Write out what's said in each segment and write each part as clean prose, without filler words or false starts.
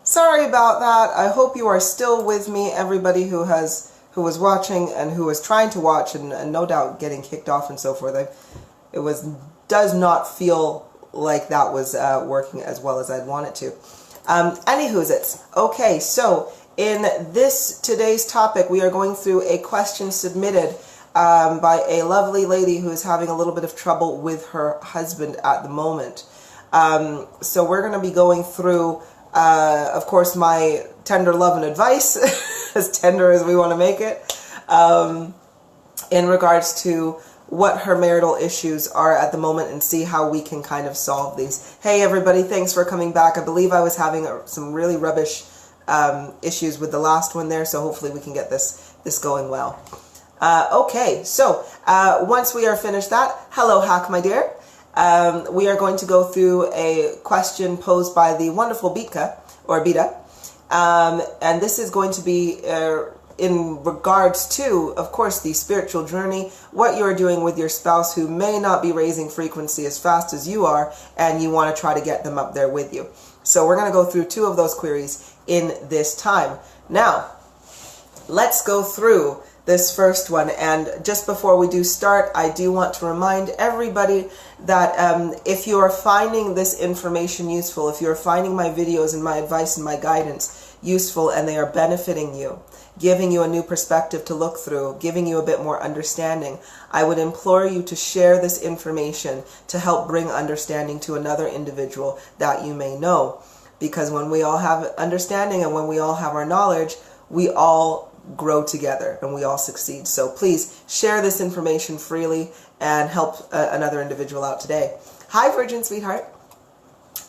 Sorry about that. I hope you are still with me, everybody who was watching and who was trying to watch and no doubt getting kicked off and so forth. Does not feel like that was working as well as I'd want it to. Anywho's-its. Okay, so in today's topic, we are going through a question submitted by a lovely lady who is having a little bit of trouble with her husband at the moment. So we're going to be going through, of course, my tender love and advice, as tender as we want to make it, in regards to what her marital issues are at the moment and see how we can kind of solve these. Hey everybody, thanks for coming back. I believe I was having some really rubbish issues with the last one there, so hopefully we can get this going well. Okay, so once we are finished that, hello Hack, my dear. We are going to go through a question posed by the wonderful Bita, and this is going to be in regards to, of course, the spiritual journey, what you're doing with your spouse who may not be raising frequency as fast as you are, and you want to try to get them up there with you. So we're going to go through two of those queries in this time. Now, let's go through this first one, and just before we do start, I do want to remind everybody that if you are finding this information useful, if you're finding my videos and my advice and my guidance useful and they are benefiting you, giving you a new perspective to look through, giving you a bit more understanding, I would implore you to share this information to help bring understanding to another individual that you may know. Because when we all have understanding and when we all have our knowledge, we all grow together and we all succeed. So please share this information freely and help another individual out today. Hi, Virgin Sweetheart.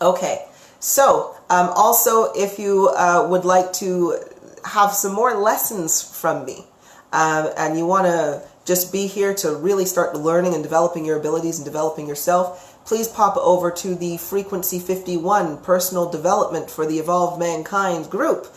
Okay, so also if you would like to have some more lessons from me and you want to just be here to really start learning and developing your abilities and developing yourself, please pop over to the Frequency 51 Personal Development for the Evolved Mankind group.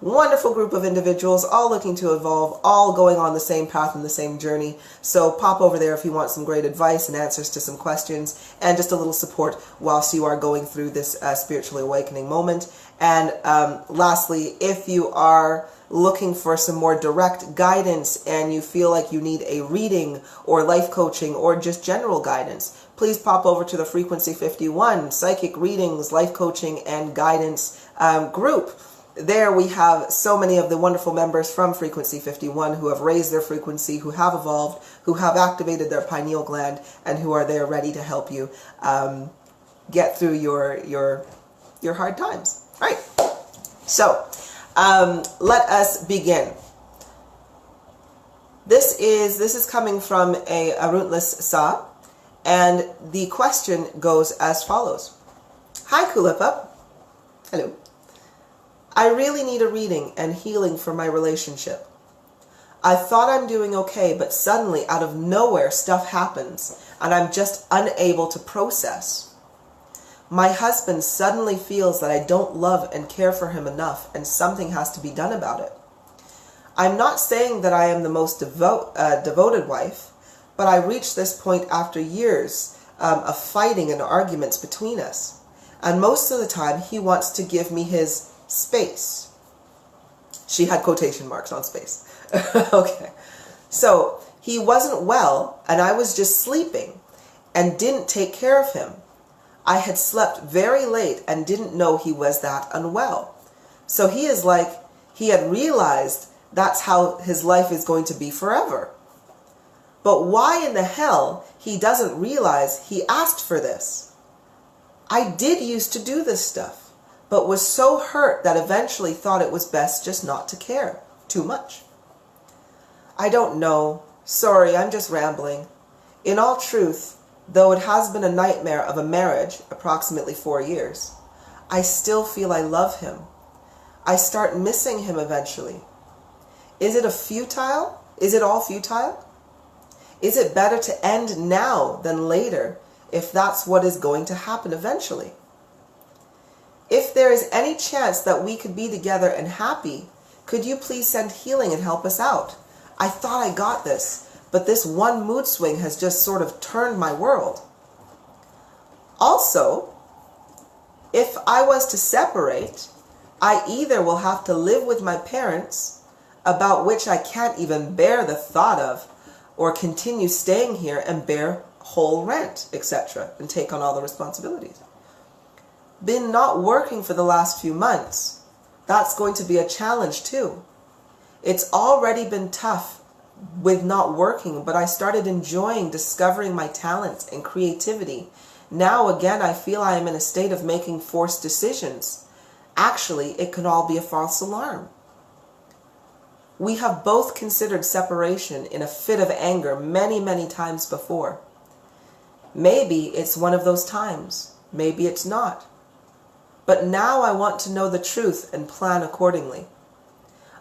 Wonderful group of individuals, all looking to evolve, all going on the same path and the same journey. So pop over there if you want some great advice and answers to some questions and just a little support whilst you are going through this spiritually awakening moment. And lastly, if you are looking for some more direct guidance and you feel like you need a reading or life coaching or just general guidance, please pop over to the Frequency 51 Psychic Readings, Life Coaching and Guidance group. There we have so many of the wonderful members from Frequency 51 who have raised their frequency, who have evolved, who have activated their pineal gland, and who are there ready to help you get through your hard times. Right. So let us begin. This is coming from a Rootless Sa, and the question goes as follows. Hi, Kulipup. Hello. I really need a reading and healing for my relationship. I thought I'm doing okay, but suddenly, out of nowhere, stuff happens, and I'm just unable to process. My husband suddenly feels that I don't love and care for him enough, and something has to be done about it. I'm not saying that I am the most devoted wife, but I reached this point after years of fighting and arguments between us, and most of the time, he wants to give me his space. She had quotation marks on space. Okay. So he wasn't well and I was just sleeping and didn't take care of him. I had slept very late and didn't know he was that unwell. So he is like, he had realized that's how his life is going to be forever. But why in the hell he doesn't realize he asked for this? I did used to do this stuff, but was so hurt that eventually thought it was best just not to care too much. I don't know. Sorry, I'm just rambling. In all truth, though it has been a nightmare of a marriage, approximately 4 years, I still feel I love him. I start missing him eventually. Is it all futile? Is it better to end now than later if that's what is going to happen eventually? If there is any chance that we could be together and happy, could you please send healing and help us out? I thought I got this, but this one mood swing has just sort of turned my world. Also, if I was to separate, I either will have to live with my parents, about which I can't even bear the thought of, or continue staying here and bear whole rent, etc., and take on all the responsibilities. Been not working for the last few months. That's going to be a challenge too. It's already been tough with not working, but I started enjoying discovering my talents and creativity. Now again, I feel I am in a state of making forced decisions. Actually, it can all be a false alarm. We have both considered separation in a fit of anger many, many times before. Maybe it's one of those times. Maybe it's not. But now I want to know the truth and plan accordingly.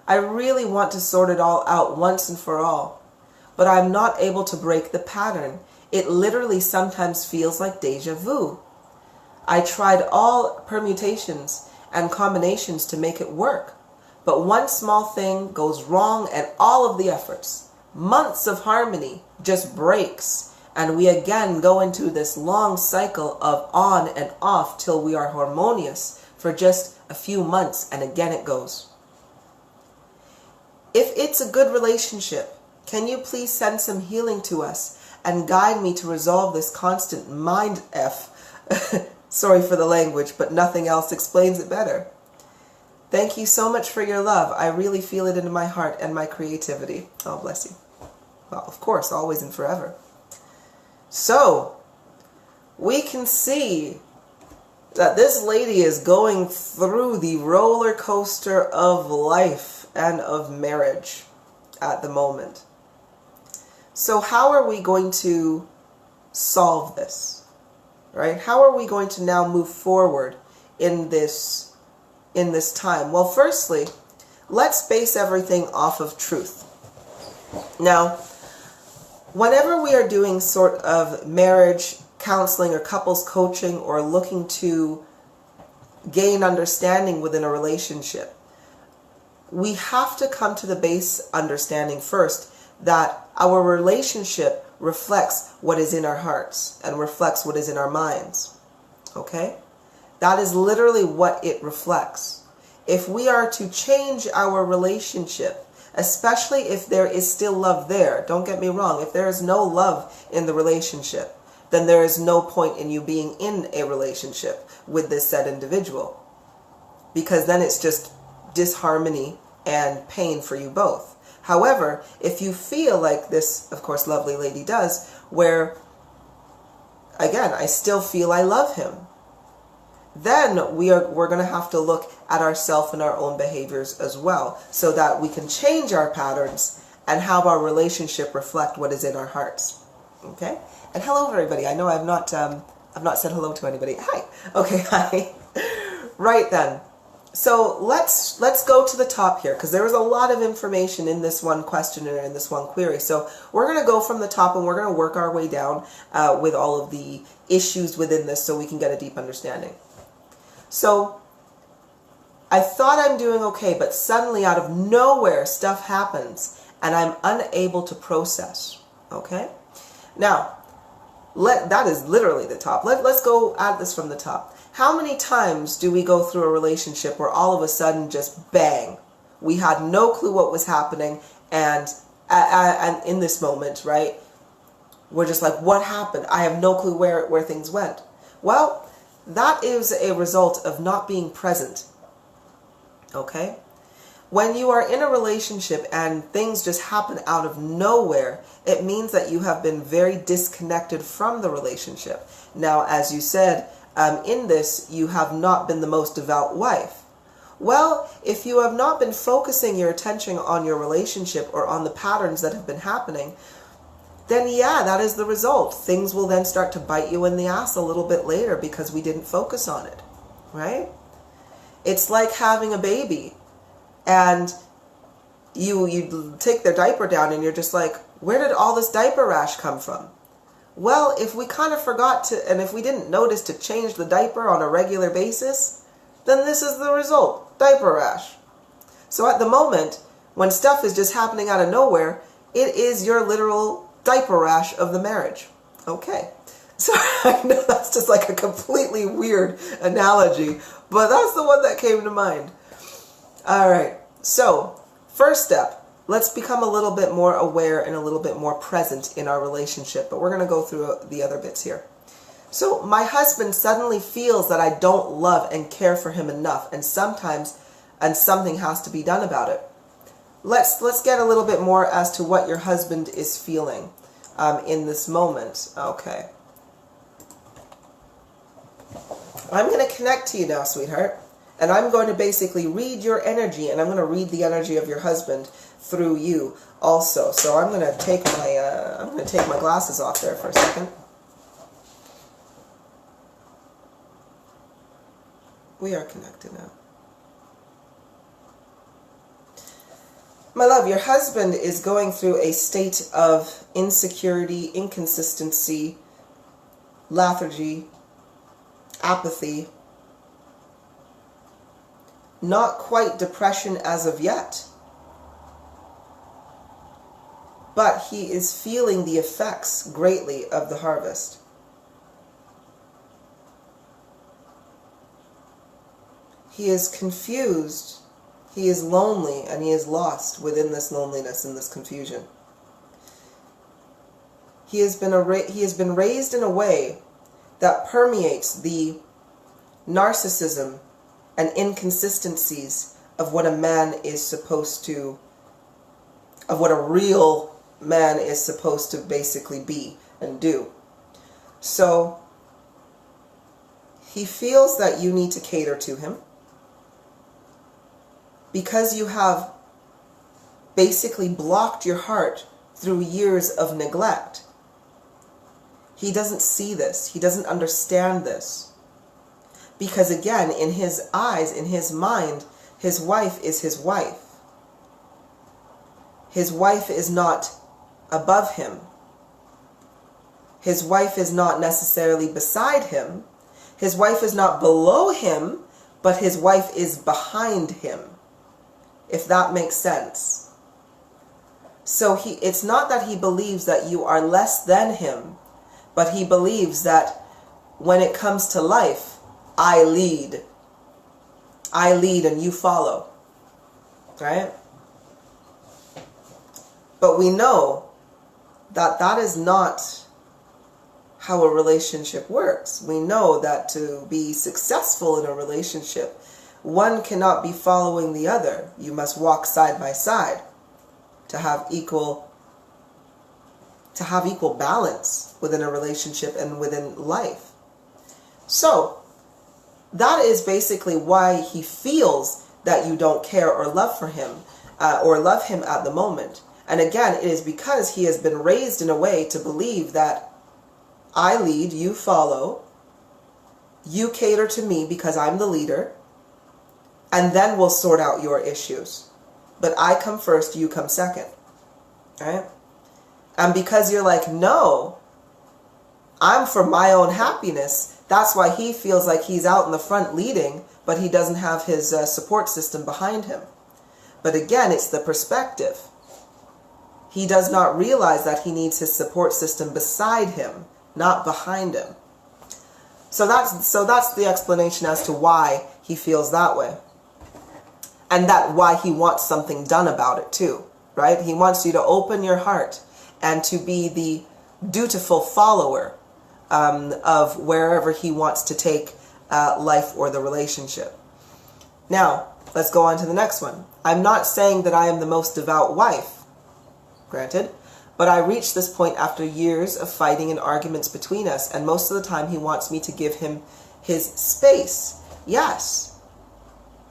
I really want to sort it all out once and for all, but I'm not able to break the pattern. It literally sometimes feels like deja vu. I tried all permutations and combinations to make it work, but one small thing goes wrong and all of the efforts, months of harmony, just breaks, and we again go into this long cycle of on and off till we are harmonious for just a few months, and again it goes. If it's a good relationship, can you please send some healing to us and guide me to resolve this constant mind F? Sorry for the language, but nothing else explains it better. Thank you so much for your love. I really feel it in my heart and my creativity. Oh, bless you. Well, of course, always and forever. So, we can see that this lady is going through the roller coaster of life and of marriage at the moment. So how are we going to solve this? Right? How are we going to now move forward in this time? Well, firstly, let's base everything off of truth. Now, whenever we are doing sort of marriage counseling or couples coaching or looking to gain understanding within a relationship, we have to come to the base understanding first that our relationship reflects what is in our hearts and reflects what is in our minds. Okay? That is literally what it reflects. If we are to change our relationship, especially if there is still love there, don't get me wrong, if there is no love in the relationship, then there is no point in you being in a relationship with this said individual, because then it's just disharmony and pain for you both. However, if you feel like this, of course, lovely lady does, where, again, I still feel I love him, then we're going to have to look at ourselves and our own behaviors as well, so that we can change our patterns and have our relationship reflect what is in our hearts. Okay? And hello, everybody. I know I've not said hello to anybody. Hi. Okay, hi. Right then. So let's go to the top here, because there was a lot of information in this one questionnaire, in this one query. So we're going to go from the top and we're going to work our way down with all of the issues within this so we can get a deep understanding. So I thought I'm doing okay, but suddenly out of nowhere stuff happens and I'm unable to process. Okay? Now, that is literally the top. Let's go at this from the top. How many times do we go through a relationship where all of a sudden just bang, we had no clue what was happening, and in this moment, right, we're just like, what happened? I have no clue where things went. Well, that is a result of not being present. Okay? When you are in a relationship and things just happen out of nowhere, it means that you have been very disconnected from the relationship. Now, as you said, in this, you have not been the most devout wife. Well, if you have not been focusing your attention on your relationship or on the patterns that have been happening, then yeah, that is the result. Things will then start to bite you in the ass a little bit later because we didn't focus on it, right? It's like having a baby and you take their diaper down and you're just like, where did all this diaper rash come from? Well, if we kind of forgot to, and if we didn't notice to change the diaper on a regular basis, then this is the result, diaper rash. So at the moment, when stuff is just happening out of nowhere, it is your literal diaper rash of the marriage. Okay. So I know that's just like a completely weird analogy, but that's the one that came to mind. All right. So, first step, let's become a little bit more aware and a little bit more present in our relationship. But we're going to go through the other bits here. So, my husband suddenly feels that I don't love and care for him enough, and something has to be done about it. Let's get a little bit more as to what your husband is feeling in this moment. Okay. I'm going to connect to you now, sweetheart. And I'm going to basically read your energy, and I'm going to read the energy of your husband through you also. So I'm going to take my glasses off there for a second. We are connected now. My love, your husband is going through a state of insecurity, inconsistency, lethargy, apathy. Not quite depression as of yet, but he is feeling the effects greatly of the harvest. He is confused, he is lonely, and he is lost within this loneliness and this confusion. He has been raised in a way that permeates the narcissism and inconsistencies of what a man is supposed to, of what a real man is supposed to basically be and do. So, he feels that you need to cater to him because you have basically blocked your heart through years of neglect. He doesn't see this. He doesn't understand this. Because again, in his eyes, in his mind, his wife is his wife. His wife is not above him. His wife is not necessarily beside him. His wife is not below him, but his wife is behind him. If that makes sense. So it's not that he believes that you are less than him, but he believes that when it comes to life, I lead. I lead and you follow. Right? But we know that that is not how a relationship works. We know that to be successful in a relationship, one cannot be following the other. You must walk side by side to have equal balance within a relationship and within life. So, that is basically why he feels that you don't care or love for him, or love him at the moment. And again, it is because he has been raised in a way to believe that I lead, you follow, you cater to me because I'm the leader, and then we'll sort out your issues. But I come first, you come second. Right? And because you're like, no, I'm for my own happiness, that's why he feels like he's out in the front leading, but he doesn't have his support system behind him. But again, it's the perspective. He does not realize that he needs his support system beside him, not behind him. So that's the explanation as to why he feels that way. And that why he wants something done about it too, right? He wants you to open your heart and to be the dutiful follower of wherever he wants to take life or the relationship. Now, let's go on to the next one. I'm not saying that I am the most devout wife, granted, but I reached this point after years of fighting and arguments between us, and most of the time he wants me to give him his space. Yes,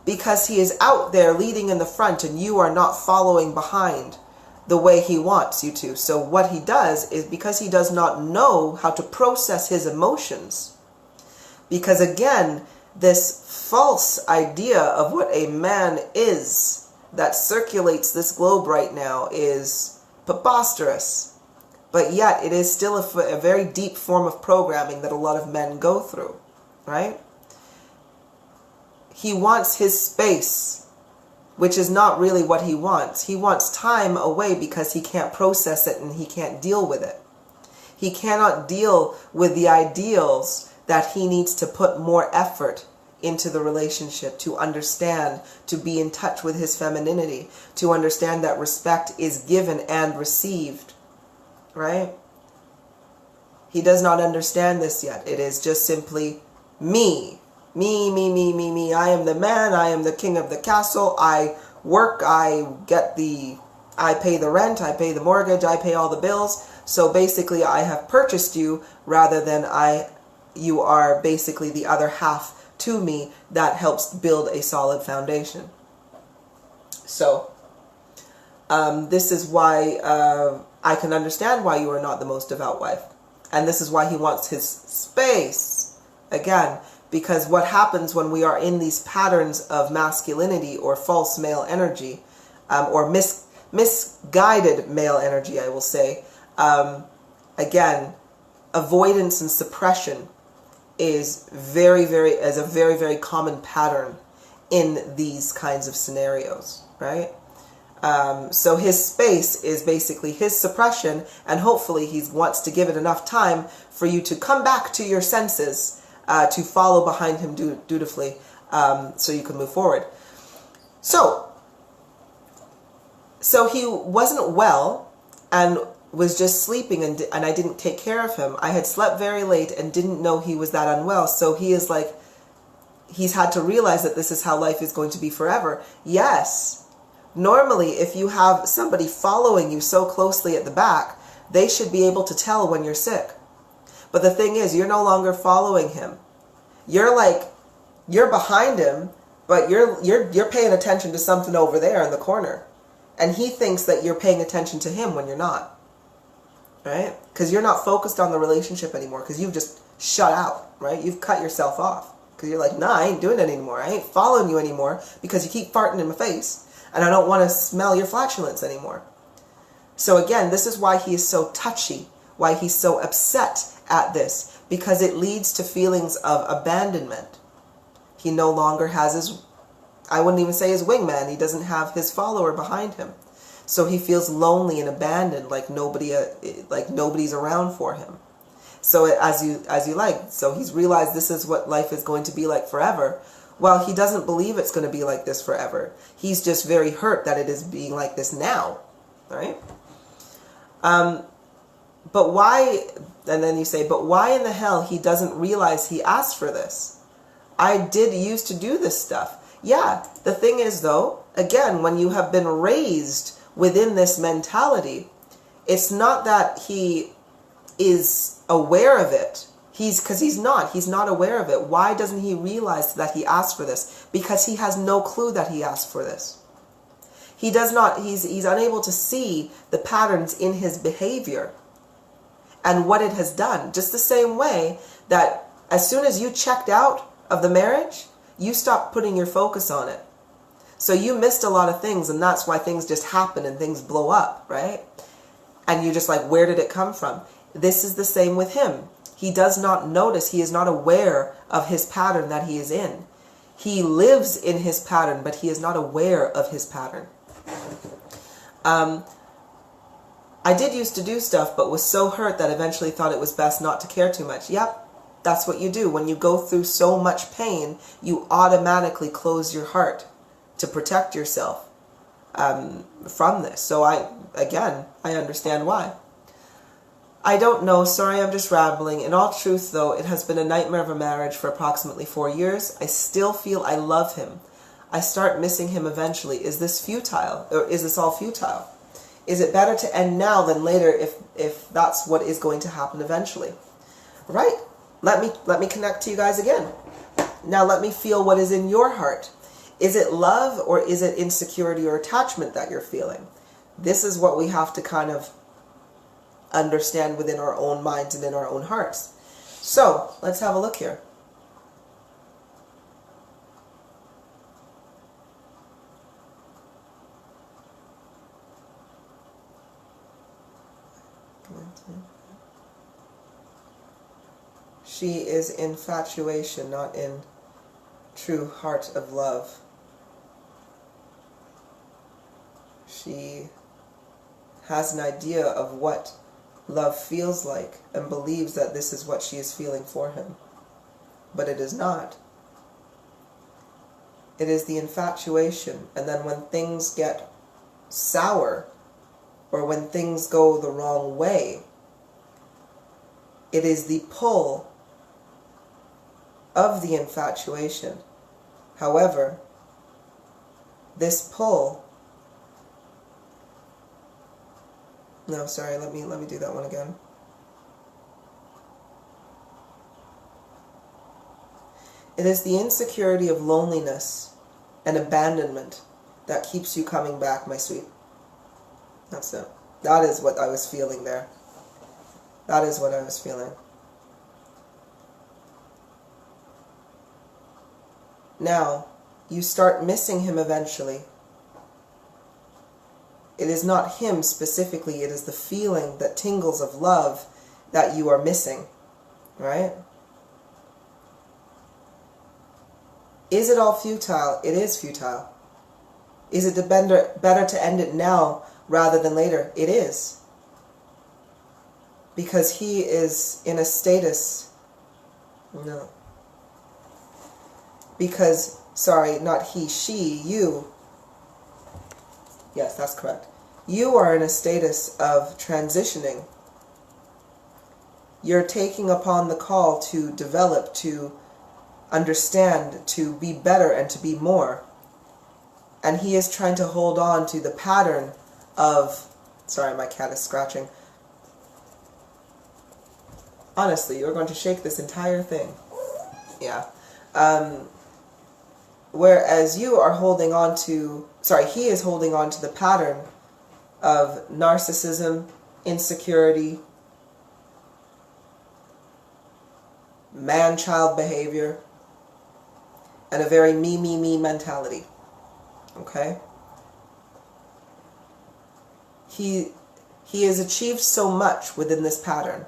because he is out there leading in the front and you are not following behind the way he wants you to. So what he does is, because he does not know how to process his emotions, because again, this false idea of what a man is that circulates this globe right now is preposterous. But yet it is still a very deep form of programming that a lot of men go through, right? He wants his space, which is not really what he wants. He wants time away because he can't process it and he can't deal with it. He cannot deal with the ideals that he needs to put more effort into the relationship, to understand, to be in touch with his femininity, to understand that respect is given and received, right? He does not understand this yet. It is just simply me. Me, me, me, me, me. I am the man. I am the king of the castle. I work. I pay the rent. I pay the mortgage. I pay all the bills. So basically I have purchased you rather than you are basically the other half to me that helps build a solid foundation. So this is why I can understand why you are not the most devout wife. And this is why he wants his space. Again, because what happens when we are in these patterns of masculinity or false male energy, or misguided male energy, I will say, again, avoidance and suppression is a very, very common pattern in these kinds of scenarios, right? So his space is basically his suppression, and hopefully he wants to give it enough time for you to come back to your senses, to follow behind him dutifully, so you can move forward. So he wasn't well and was just sleeping, and I didn't take care of him. I had slept very late and didn't know he was that unwell. So he is like, he's had to realize that this is how life is going to be forever. Yes. Normally, if you have somebody following you so closely at the back, they should be able to tell when you're sick. But the thing is, you're no longer following him. You're behind him, but you're paying attention to something over there in the corner. And he thinks that you're paying attention to him when you're not. Right? Because you're not focused on the relationship anymore, because you've just shut out, right? You've cut yourself off. Because you're like, nah, I ain't doing it anymore. I ain't following you anymore because you keep farting in my face. And I don't want to smell your flatulence anymore. So again, this is why he is so touchy, why he's so upset at this, because it leads to feelings of abandonment. He no longer has his, I wouldn't even say his wingman, he doesn't have his follower behind him. So he feels lonely and abandoned, like nobody's around for him. So as you like, so he's realized this is what life is going to be like forever. Well, he doesn't believe it's going to be like this forever. He's just very hurt that it is being like this now, right? But why, and then you say, but why in the hell he doesn't realize he asked for this? I did used to do this stuff. Yeah, the thing is though, again, when you have been raised within this mentality, it's not that he is aware of it. Because he's not aware of it. Why doesn't he realize that he asked for this? Because he has no clue that he asked for this. He does not, he's unable to see the patterns in his behavior and what it has done. Just the same way that as soon as you checked out of the marriage, you stopped putting your focus on it. So you missed a lot of things, and that's why things just happen and things blow up, right? And you're just like, where did it come from? This is the same with him. He does not notice, he is not aware of his pattern that he is in. He lives in his pattern, but he is not aware of his pattern. I did used to do stuff, but was so hurt that eventually thought it was best not to care too much. Yep, that's what you do. When you go through so much pain, you automatically close your heart to protect yourself from this. So I understand why. I don't know, sorry, I'm just rambling. In all truth, though, it has been a nightmare of a marriage for approximately 4 years. I still feel I love him. I start missing him eventually. Is this futile? Or is this all futile? Is it better to end now than later if that's what is going to happen eventually? Right? Let me connect to you guys again. Now let me feel what is in your heart. Is it love or is it insecurity or attachment that you're feeling? This is what we have to kind of understand within our own minds and in our own hearts. So let's have a look here. She is infatuation, not in true heart of love. She has an idea of what love feels like and believes that this is what she is feeling for him. But it is not. It is the infatuation. And then when things get sour, or when things go the wrong way, it is the pull of the infatuation. However, this pull... No, sorry, let me do that one again. It is the insecurity of loneliness and abandonment that keeps you coming back, my sweet. That's it. That is what I was feeling there. That is what I was feeling. Now, you start missing him eventually. It is not him specifically, it is the feeling that tingles of love that you are missing, right? Is it all futile? It is futile. Is it better to end it now rather than later? It is. Because he is in a status... No. Because, sorry, not he, she, you. Yes, that's correct. You are in a status of transitioning. You're taking upon the call to develop, to understand, to be better, and to be more. And he is trying to hold on to the pattern of... Sorry, my cat is scratching. Honestly, you're going to shake this entire thing. Yeah. Whereas you are holding on to... Sorry, he is holding on to the pattern of narcissism, insecurity, man-child behavior, and a very me, me, me mentality. Okay? He has achieved so much within this pattern.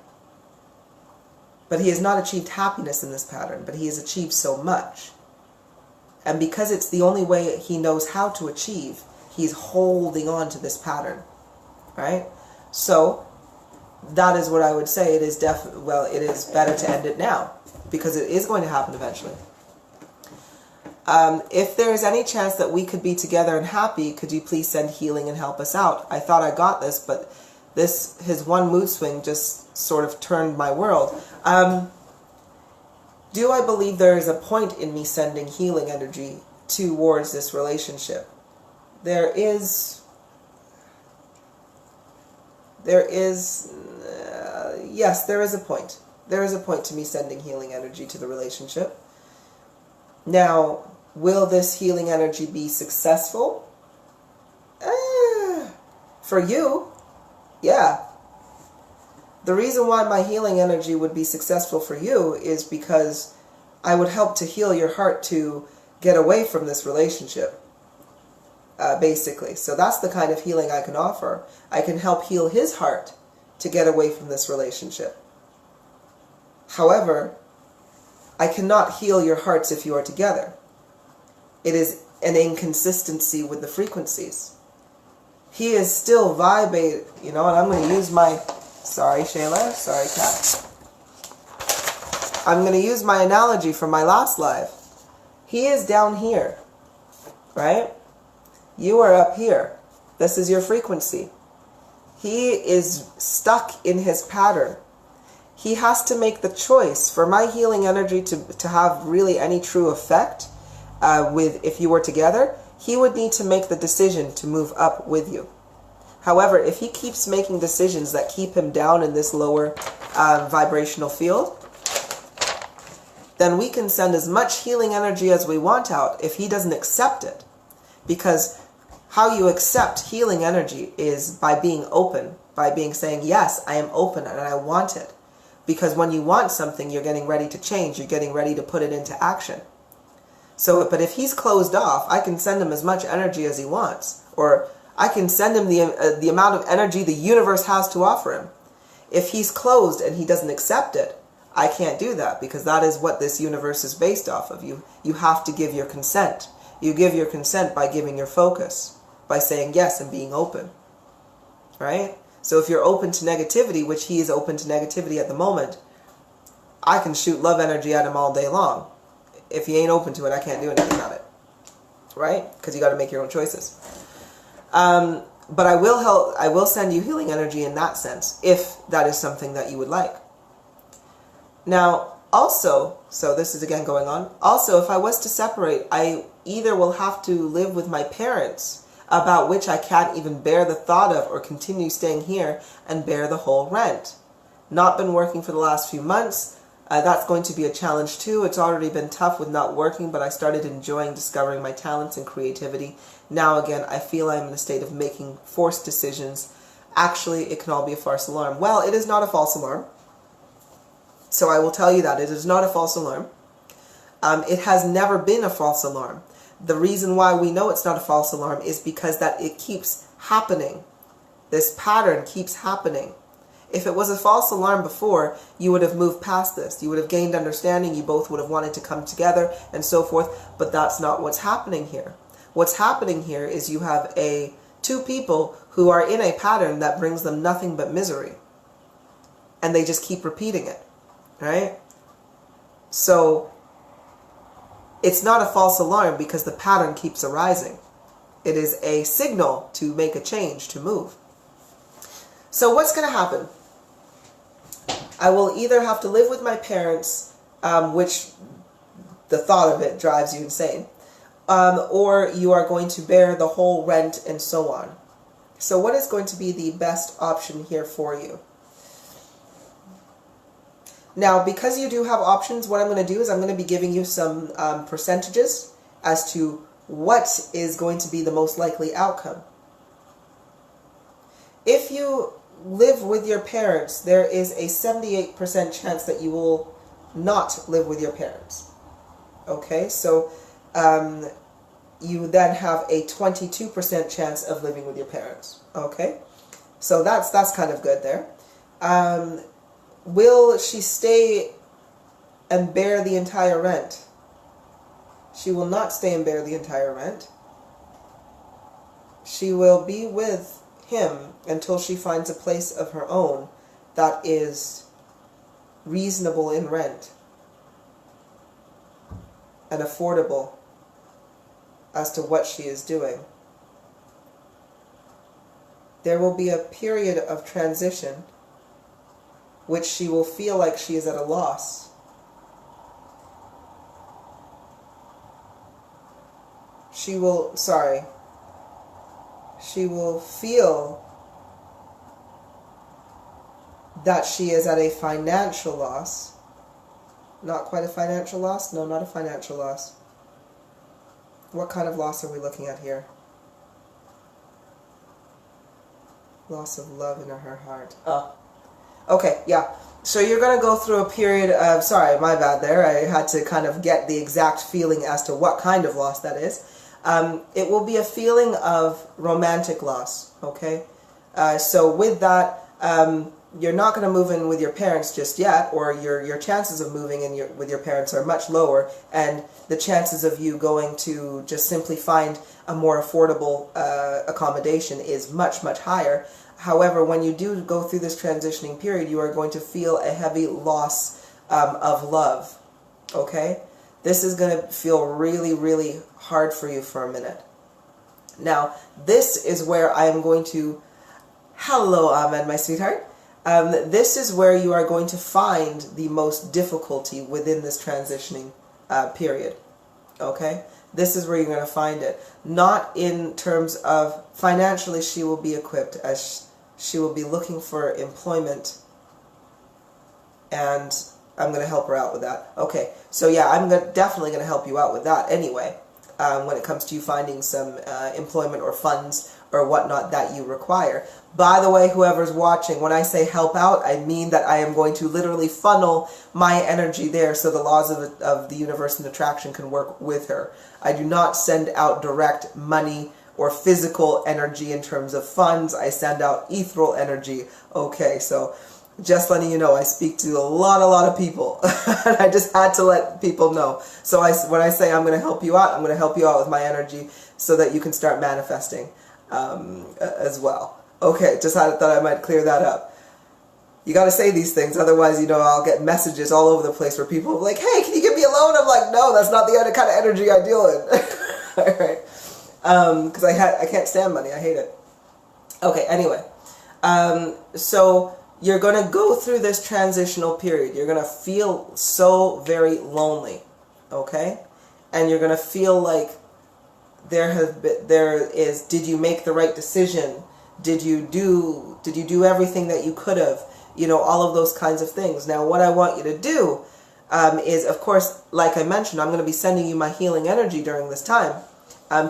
But he has not achieved happiness in this pattern, but he has achieved so much. And because it's the only way he knows how to achieve, he's holding on to this pattern. Right? So, that is what I would say. It is it is better to end it now, because it is going to happen eventually. If there is any chance that we could be together and happy, could you please send healing and help us out? I thought I got this, but his one mood swing just sort of turned my world. Do I believe there is a point in me sending healing energy towards this relationship? Yes, there is a point. There is a point to me sending healing energy to the relationship. Now, will this healing energy be successful? For you, yeah. The reason why my healing energy would be successful for you is because I would help to heal your heart to get away from this relationship, basically. So that's the kind of healing I can offer. I can help heal his heart to get away from this relationship. However, I cannot heal your hearts if you are together. It is an inconsistency with the frequencies. He is still vibrating, and I'm going to use my... Sorry, Shayla. Sorry, cat. I'm going to use my analogy from my last live. He is down here, right? You are up here. This is your frequency. He is stuck in his pattern. He has to make the choice for my healing energy to have really any true effect if you were together. He would need to make the decision to move up with you. However, if he keeps making decisions that keep him down in this lower vibrational field, then we can send as much healing energy as we want out if he doesn't accept it. Because how you accept healing energy is by being open, by saying, yes, I am open and I want it. Because when you want something, you're getting ready to change, you're getting ready to put it into action. So, but if he's closed off, I can send him as much energy as he wants, or I can send him the amount of energy the universe has to offer him. If he's closed and he doesn't accept it, I can't do that, because that is what this universe is based off of. You have to give your consent. You give your consent by giving your focus, by saying yes and being open. Right? So if you're open to negativity, which he is open to negativity at the moment, I can shoot love energy at him all day long. If he ain't open to it, I can't do anything about it. right? Because you got to make your own choices. But I will send you healing energy in that sense, if that is something that you would like. Now, also, so this is again going on, also, if I was to separate, I either will have to live with my parents, about which I can't even bear the thought of, or continue staying here and bear the whole rent. Not been working for the last few months. That's going to be a challenge too. It's already been tough with not working, but I started enjoying discovering my talents and creativity. Now again, I feel I'm in a state of making forced decisions. Actually, it can all be a false alarm. Well, it is not a false alarm. So I will tell you that. It is not a false alarm. It has never been a false alarm. The reason why we know it's not a false alarm is because that it keeps happening. This pattern keeps happening. If it was a false alarm before, you would have moved past this. You would have gained understanding. You both would have wanted to come together and so forth. But that's not what's happening here. What's happening here is you have two people who are in a pattern that brings them nothing but misery. And they just keep repeating it. Right? So it's not a false alarm because the pattern keeps arising. It is a signal to make a change, to move. So what's going to happen? I will either have to live with my parents, which the thought of it drives you insane, or you are going to bear the whole rent and so on. So what is going to be the best option here for you? Now, because you do have options, what I'm going to do is I'm going to be giving you some percentages as to what is going to be the most likely outcome. If you live with your parents, there is a 78% chance that you will not live with your parents. Okay, so you then have a 22% chance of living with your parents. Okay, so that's kind of good there. Will she stay and bear the entire rent? She will not stay and bear the entire rent. She will be with him until she finds a place of her own that is reasonable in rent and affordable as to what she is doing. There will be a period of transition which she will feel like she is at a loss. She will feel that she is at a financial loss. Not quite a financial loss? No, not a financial loss. What kind of loss are we looking at here? Loss of love in her heart. Oh. Okay, yeah. So you're going to go through a period of, sorry, my bad there. I had to kind of get the exact feeling as to what kind of loss that is. It will be a feeling of romantic loss, okay? So with that, you're not going to move in with your parents just yet, or your chances of moving in with your parents are much lower, and the chances of you going to just simply find a more affordable accommodation is much, much higher. However, when you do go through this transitioning period, you are going to feel a heavy loss of love, okay? This is going to feel really, really hard for you for a minute. Now, this is where I am going to... Hello, Ahmed, my sweetheart. This is where you are going to find the most difficulty within this transitioning period, okay? This is where you're going to find it. Not in terms of financially she will be equipped, as she will be looking for employment, and I'm going to help her out with that. Okay, so yeah, I'm definitely going to help you out with that anyway, when it comes to you finding some employment or funds or whatnot that you require. By the way, whoever's watching, when I say help out, I mean that I am going to literally funnel my energy there so the laws of the universe and attraction can work with her. I do not send out direct money or physical energy in terms of funds. I send out ethereal energy. Okay, so just letting you know, I speak to a lot of people. And I just had to let people know. So when I say I'm going to help you out, I'm going to help you out with my energy so that you can start manifesting as well. Okay, just thought I might clear that up. You got to say these things, otherwise, you know, I'll get messages all over the place where people are like, hey, can you give me a loan? I'm like, no, that's not the kind of energy I deal in. All right. Because I can't stand money. I hate it. Okay, anyway. So you're going to go through this transitional period. You're going to feel so very lonely. Okay? And you're going to feel like did you make the right decision? Did you do everything that you could have? You know, all of those kinds of things. Now, what I want you to do is, of course, like I mentioned, I'm going to be sending you my healing energy during this time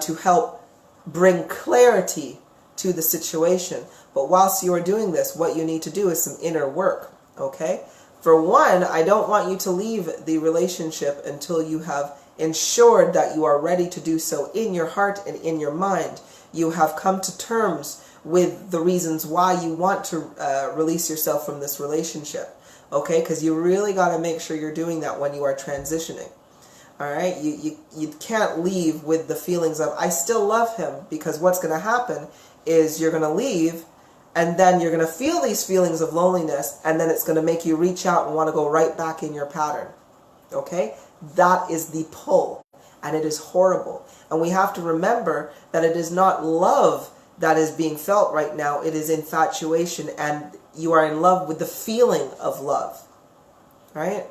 to help bring clarity to the situation. But whilst you are doing this, what you need to do is some inner work, okay? For one, I don't want you to leave the relationship until you have ensured that you are ready to do so in your heart and in your mind. You have come to terms with the reasons why you want to release yourself from this relationship, okay? Because you really got to make sure you're doing that when you are transitioning, all right? You can't leave with the feelings of, I still love him, because what's going to happen is you're going to leave, and then you're going to feel these feelings of loneliness, and then it's going to make you reach out and want to go right back in your pattern, okay? That is the pull, and it is horrible. And we have to remember that it is not love that is being felt right now. It is infatuation, and you are in love with the feeling of love, right?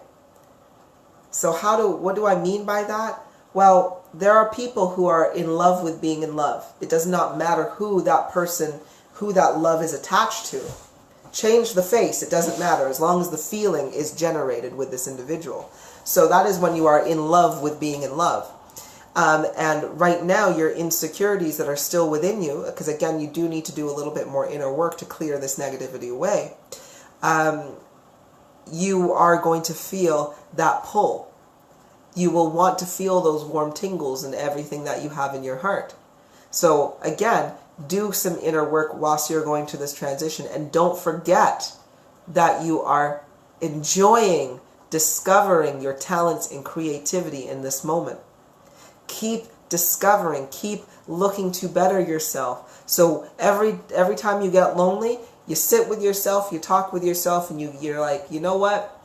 So what do I mean by that? Well, there are people who are in love with being in love. It does not matter who that person, who that love is attached to. Change the face, it doesn't matter, as long as the feeling is generated with this individual. So that is when you are in love with being in love. And right now, your insecurities that are still within you, because again, you do need to do a little bit more inner work to clear this negativity away, you are going to feel that pull. You will want to feel those warm tingles and everything that you have in your heart. So again, do some inner work whilst you're going to this transition, and don't forget that you are enjoying discovering your talents and creativity in this moment. Keep discovering, keep looking to better yourself. So every time you get lonely, you sit with yourself, you talk with yourself, and you're like, you know what?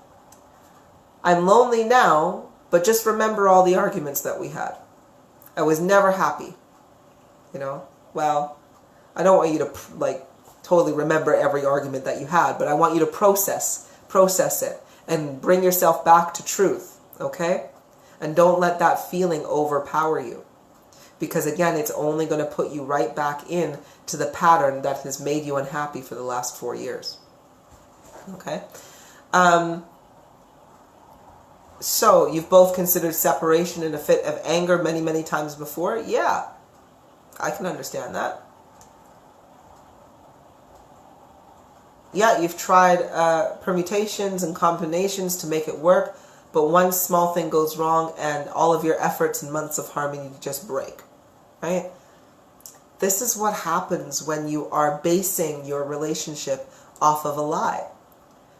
I'm lonely now, but just remember all the arguments that we had. I was never happy. You know? Well, I don't want you to like totally remember every argument that you had, but I want you to process it and bring yourself back to truth, okay? And don't let that feeling overpower you. Because again, it's only going to put you right back in to the pattern that has made you unhappy for the last 4 years. Okay? So, you've both considered separation in a fit of anger many, many times before? Yeah. I can understand that. Yeah, you've tried permutations and combinations to make it work, but one small thing goes wrong and all of your efforts and months of harmony just break, right? This is what happens when you are basing your relationship off of a lie.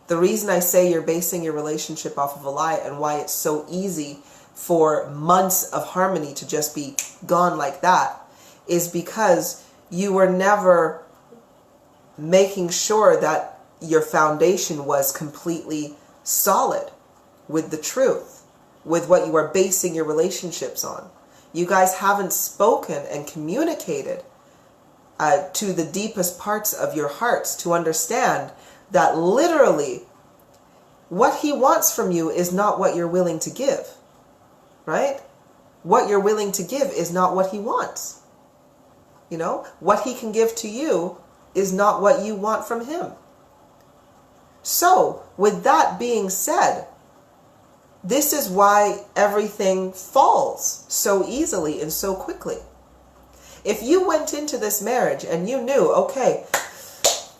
The reason I say you're basing your relationship off of a lie, and why it's so easy for months of harmony to just be gone like that, is because you were never making sure that your foundation was completely solid with the truth, with what you are basing your relationships on. You guys haven't spoken and communicated to the deepest parts of your hearts to understand that literally what he wants from you is not what you're willing to give, right? What you're willing to give is not what he wants. You know, what he can give to you is not what you want from him. So, with that being said, this is why everything falls so easily and so quickly. If you went into this marriage and you knew, okay,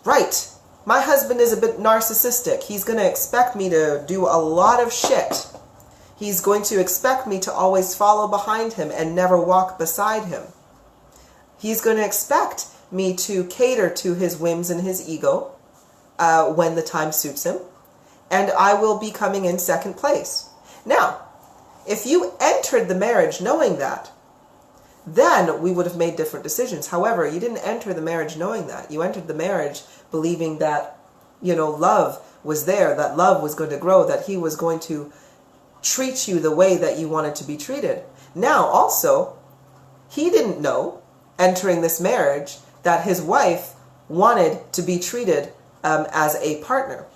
right, my husband is a bit narcissistic. He's going to expect me to do a lot of shit. He's going to expect me to always follow behind him and never walk beside him. He's going to expect me to cater to his whims and his ego when the time suits him. And I will be coming in second place. Now, if you entered the marriage knowing that, then we would have made different decisions. However, you didn't enter the marriage knowing that. You entered the marriage believing that, you know, love was there, that love was going to grow, that he was going to treat you the way that you wanted to be treated. Now, also, he didn't know entering this marriage that his wife wanted to be treated as a partner.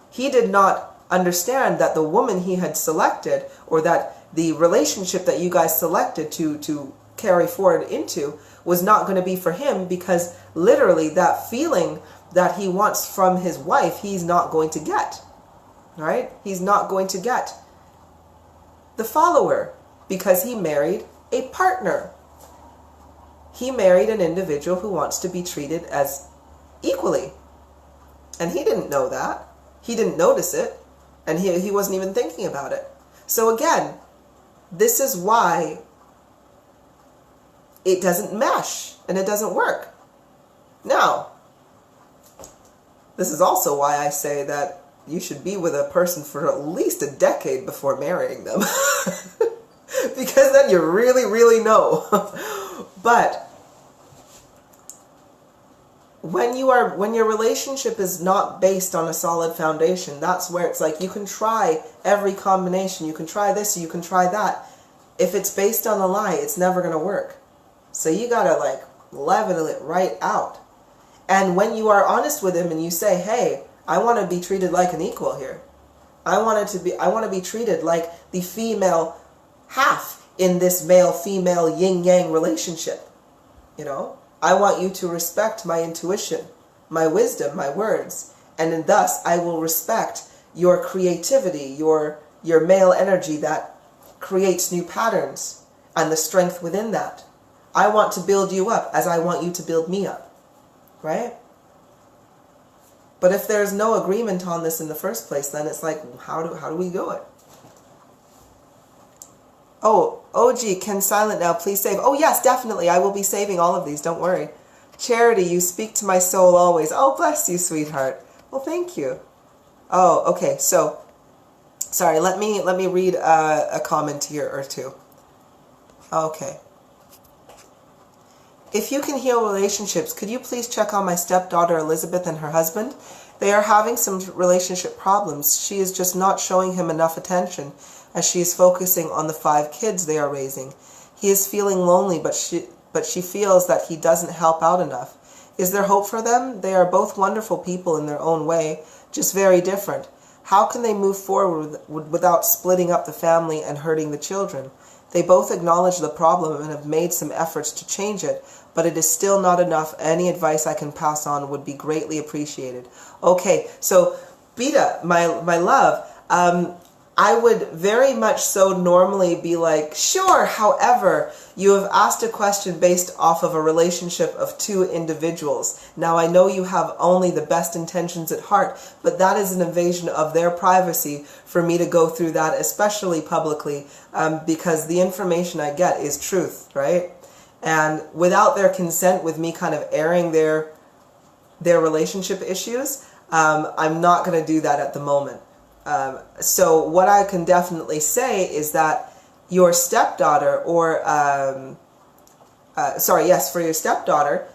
He did not understand that the woman he had selected, or that the relationship that you guys selected to carry forward into, was not going to be for him, because literally that feeling that he wants from his wife, he's not going to get. Right? He's not going to get the follower, because he married a partner. He married an individual who wants to be treated as equally. And he didn't know that. He didn't notice it. And he wasn't even thinking about it. So again, this is why it doesn't mesh and it doesn't work. Now, this is also why I say that you should be with a person for at least a decade before marrying them. Because then you really, really know. But when your relationship is not based on a solid foundation, that's where it's like you can try every combination. You can try this, you can try that. If it's based on a lie, it's never going to work. So you got to like level it right out. And when you are honest with him and you say, hey, I want to be treated like an equal here. I want to be treated like the female half in this male-female yin-yang relationship. You know, I want you to respect my intuition, my wisdom, my words, and thus I will respect your creativity, your male energy that creates new patterns and the strength within that. I want to build you up as I want you to build me up. Right? But if there's no agreement on this in the first place, then it's like, how do we do it? Oh, OG, can silent now, please save. Oh yes, definitely, I will be saving all of these, don't worry. Charity, you speak to my soul always. Oh, bless you, sweetheart. Well, thank you. Oh, okay, so, sorry, let me read a comment here or two. Okay. If you can heal relationships, could you please check on my stepdaughter Elizabeth and her husband? They are having some relationship problems. She is just not showing him enough attention, as she is focusing on the 5 kids they are raising. He is feeling lonely, but she feels that he doesn't help out enough. Is there hope for them? They are both wonderful people in their own way, just very different. How can they move forward without splitting up the family and hurting the children? They both acknowledge the problem and have made some efforts to change it, but it is still not enough. Any advice I can pass on would be greatly appreciated. Okay, so Beta, my love, I would very much so normally be like, sure, however, you have asked a question based off of a relationship of 2 individuals. Now, I know you have only the best intentions at heart, but that is an invasion of their privacy for me to go through that, especially publicly, because the information I get is truth, right? And without their consent, with me kind of airing their relationship issues, I'm not going to do that at the moment. So what I can definitely say is that your stepdaughter, or, for your stepdaughter,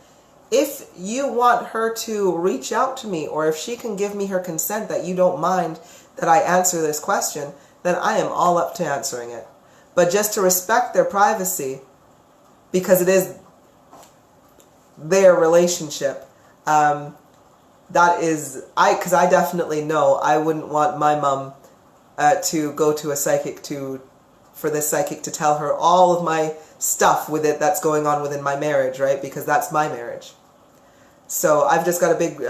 if you want her to reach out to me, or if she can give me her consent that you don't mind that I answer this question, then I am all up to answering it. But just to respect their privacy, because it is their relationship, that is, because I definitely know I wouldn't want my mom to go to a psychic for this psychic to tell her all of my stuff with it that's going on within my marriage, right? Because that's my marriage. So I've just got a big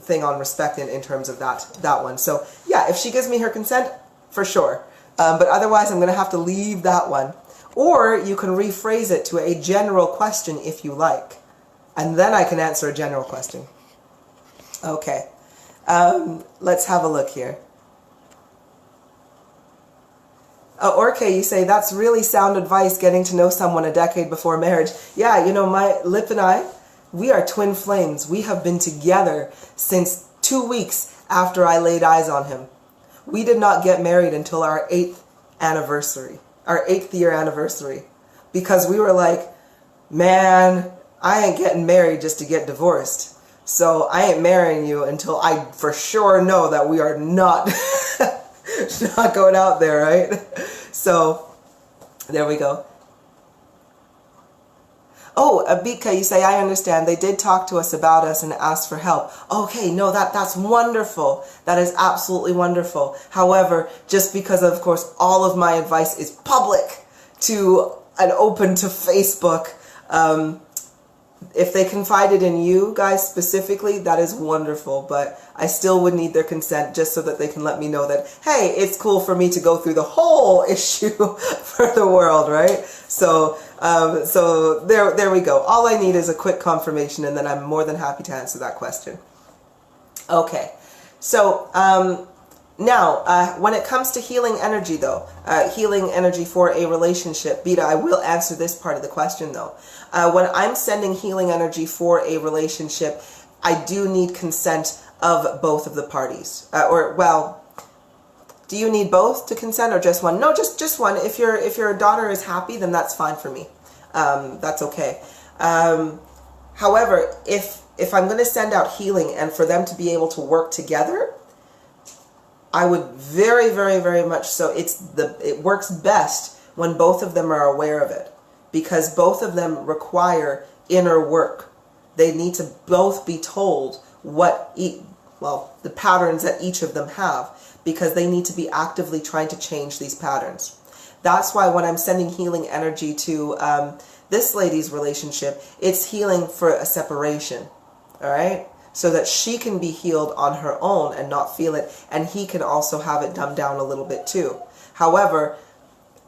thing on respect in terms of that one. So yeah, if she gives me her consent, for sure. But otherwise, I'm going to have to leave that one. Or you can rephrase it to a general question if you like. And then I can answer a general question. Okay, let's have a look here. Orke, you say, that's really sound advice, getting to know someone a decade before marriage. Yeah, you know, my Lip and I, we are twin flames. We have been together since 2 weeks after I laid eyes on him. We did not get married until our 8th anniversary, our 8th year anniversary, because we were like, man, I ain't getting married just to get divorced. So I ain't marrying you until I for sure know that we are not, not going out there, right? So there we go. Oh, Abika, you say, I understand. They did talk to us about us and asked for help. Okay, no, that's wonderful. That is absolutely wonderful. However, just because, of course, all of my advice is public to and open to Facebook, if they confided in you guys specifically, that is wonderful, but I still would need their consent just so that they can let me know that, hey, it's cool for me to go through the whole issue for the world, right? So, so there we go. All I need is a quick confirmation, and then I'm more than happy to answer that question. Okay, so now, when it comes to healing energy, though, healing energy for a relationship, Beta, I will answer this part of the question, though. When I'm sending healing energy for a relationship, I do need consent of both of the parties. Or, well, do you need both to consent or just one? No, just one. If your daughter is happy, then that's fine for me. That's okay. However, if I'm going to send out healing and for them to be able to work together, I would very, very, very much so. It works best when both of them are aware of it, because both of them require inner work. They need to both be told the patterns that each of them have, because they need to be actively trying to change these patterns. That's why when I'm sending healing energy to this lady's relationship, it's healing for a separation, all right? So that she can be healed on her own and not feel it, and he can also have it dumbed down a little bit too. However,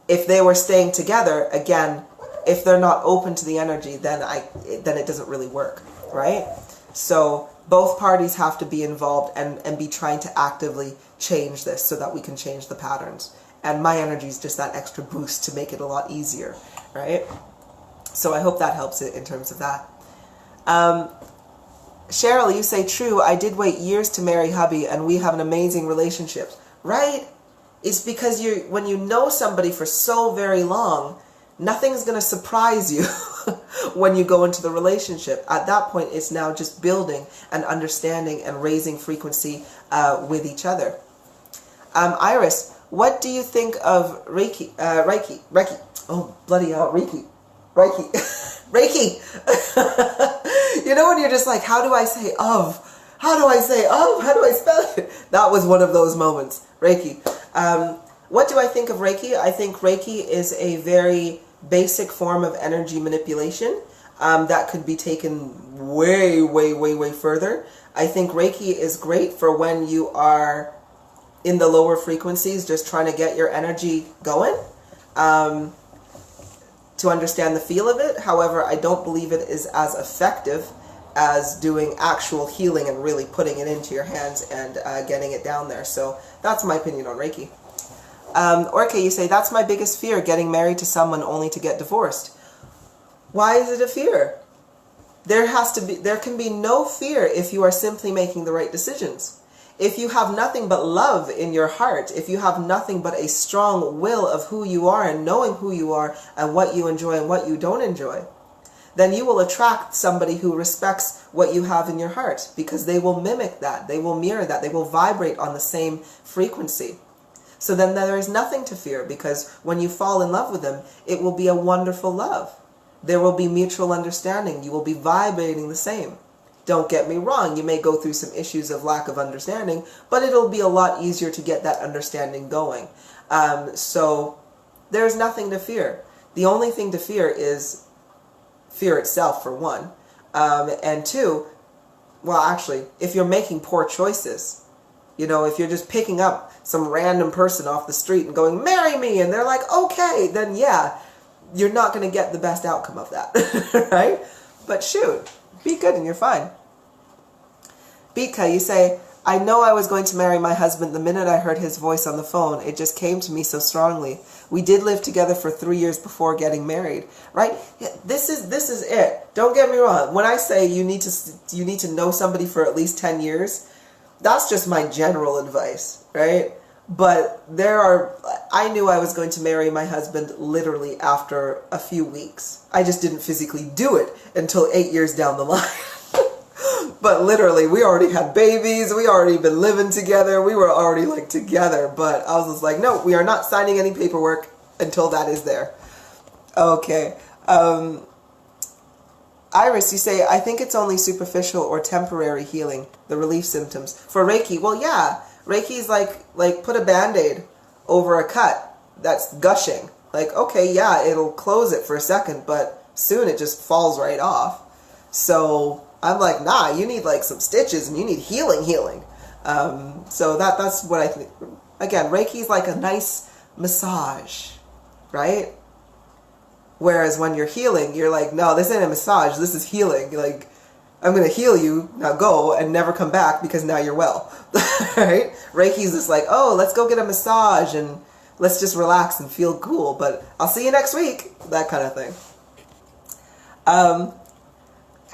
if they were staying together, again, if they're not open to the energy, then it doesn't really work, right? So both parties have to be involved and be trying to actively change this so that we can change the patterns. And my energy is just that extra boost to make it a lot easier, right? So I hope that helps it in terms of that. Cheryl, you say, true, I did wait years to marry hubby and we have an amazing relationship. Right? It's because when you know somebody for so very long, nothing's going to surprise you when you go into the relationship. At that point, it's now just building and understanding and raising frequency with each other. Iris, what do you think of Reiki? Reiki. Oh, bloody hell, Reiki. Reiki. You know when you're just like, how do I say of? How do I say of? How do I spell it? That was one of those moments. Reiki. What do I think of Reiki? I think Reiki is a very basic form of energy manipulation that could be taken way, way, way, way further. I think Reiki is great for when you are in the lower frequencies, just trying to get your energy going. To understand the feel of it. However, I don't believe it is as effective as doing actual healing and really putting it into your hands and getting it down there. So that's my opinion on Reiki. Orke, you say, that's my biggest fear, getting married to someone only to get divorced. Why is it a fear? There can be no fear if you are simply making the right decisions. If you have nothing but love in your heart, if you have nothing but a strong will of who you are and knowing who you are and what you enjoy and what you don't enjoy, then you will attract somebody who respects what you have in your heart, because they will mimic that, they will mirror that, they will vibrate on the same frequency. So then there is nothing to fear, because when you fall in love with them, it will be a wonderful love. There will be mutual understanding. You will be vibrating the same. Don't get me wrong, you may go through some issues of lack of understanding, but it'll be a lot easier to get that understanding going. So there's nothing to fear. The only thing to fear is fear itself, for one. And two, well, actually, if you're making poor choices, you know, if you're just picking up some random person off the street and going, marry me, and they're like, okay, then yeah, you're not going to get the best outcome of that, right? But shoot, be good and you're fine. Bika, you say, I know I was going to marry my husband the minute I heard his voice on the phone. It just came to me so strongly. We did live together for 3 years before getting married, right? This is it. Don't get me wrong. When I say you need to know somebody for at least 10 years, that's just my general advice, right? But I knew I was going to marry my husband literally after a few weeks. I just didn't physically do it until 8 years down the line. But literally, we already had babies, we already been living together, we were already like together, but I was just like, no, we are not signing any paperwork until that is there. Okay. Iris, you say, I think it's only superficial or temporary healing, the relief symptoms. For Reiki, well, yeah. Reiki is like put a Band-Aid over a cut that's gushing. Like, okay, yeah, it'll close it for a second, but soon it just falls right off. So I'm like, nah, you need like some stitches and you need healing. So that's what I think. Again, Reiki is like a nice massage, right? Whereas when you're healing, you're like, no, this ain't a massage, this is healing. You're like, I'm going to heal you, now go, and never come back because now you're well, right? Reiki's just like, oh, let's go get a massage and let's just relax and feel cool, but I'll see you next week, that kind of thing.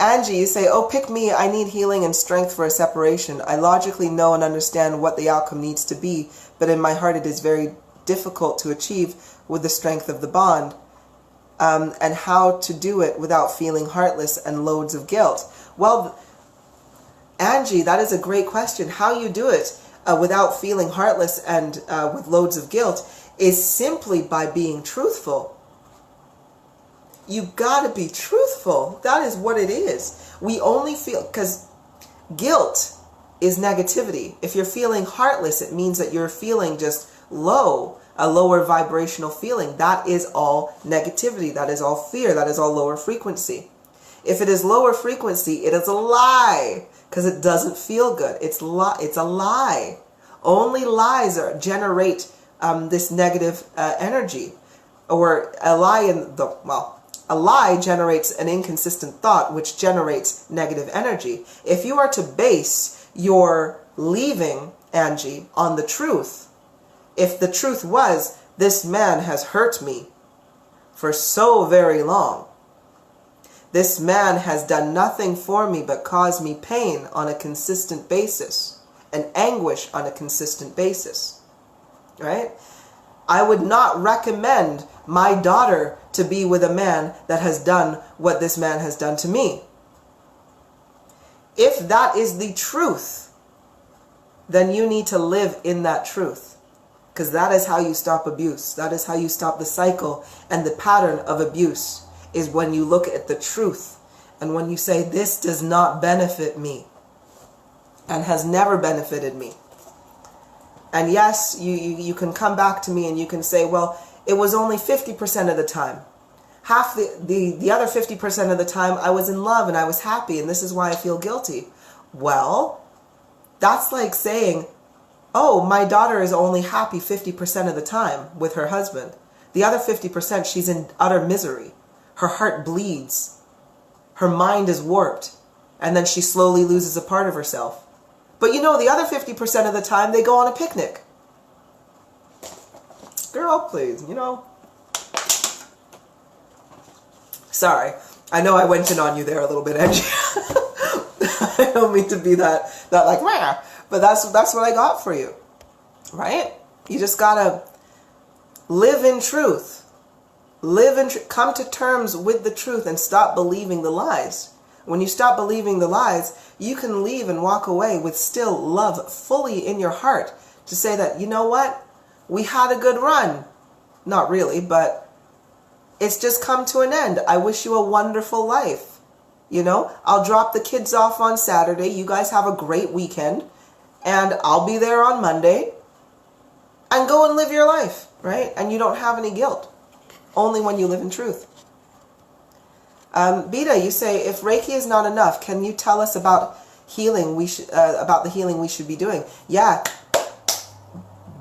Angie, you say, oh, pick me, I need healing and strength for a separation. I logically know and understand what the outcome needs to be, but in my heart it is very difficult to achieve with the strength of the bond. And how to do it without feeling heartless and loads of guilt. Well, Angie, that is a great question. How you do it without feeling heartless and with loads of guilt is simply by being truthful. You gotta be truthful. That is what it is. We only feel, because guilt is negativity. If you're feeling heartless, it means that you're feeling just low. A lower vibrational feeling. That is all negativity. That is all fear. That is all lower frequency. If it is lower frequency, it is a lie because it doesn't feel good. It's a lie. Only lies generate this negative energy, or a lie generates an inconsistent thought, which generates negative energy. If you are to base your leaving, Angie, on the truth, if the truth was, this man has hurt me for so very long. This man has done nothing for me but caused me pain on a consistent basis, and anguish on a consistent basis, right? I would not recommend my daughter to be with a man that has done what this man has done to me. If that is the truth, then you need to live in that truth. Because that is how you stop abuse. That is how you stop the cycle and the pattern of abuse, is when you look at the truth. And when you say, this does not benefit me and has never benefited me. And yes, you can come back to me and you can say, well, it was only 50% of the time. Half the other 50% of the time I was in love and I was happy and this is why I feel guilty. Well, that's like saying, oh, my daughter is only happy 50% of the time with her husband. The other 50%, she's in utter misery. Her heart bleeds. Her mind is warped. And then she slowly loses a part of herself. But you know, the other 50% of the time, they go on a picnic. Girl, please, you know. Sorry. I know I went in on you there a little bit, Angie. I don't mean to be that like, meh. But that's what I got for you, right? You just gotta live in truth. Come to terms with the truth and stop believing the lies. When you stop believing the lies, you can leave and walk away with still love fully in your heart to say that, you know what? We had a good run. Not really, but it's just come to an end. I wish you a wonderful life. You know, I'll drop the kids off on Saturday. You guys have a great weekend. And I'll be there on Monday, and go and live your life, right? And you don't have any guilt, only when you live in truth. Beta, you say, if Reiki is not enough, can you tell us about healing? About the healing we should be doing? Yeah,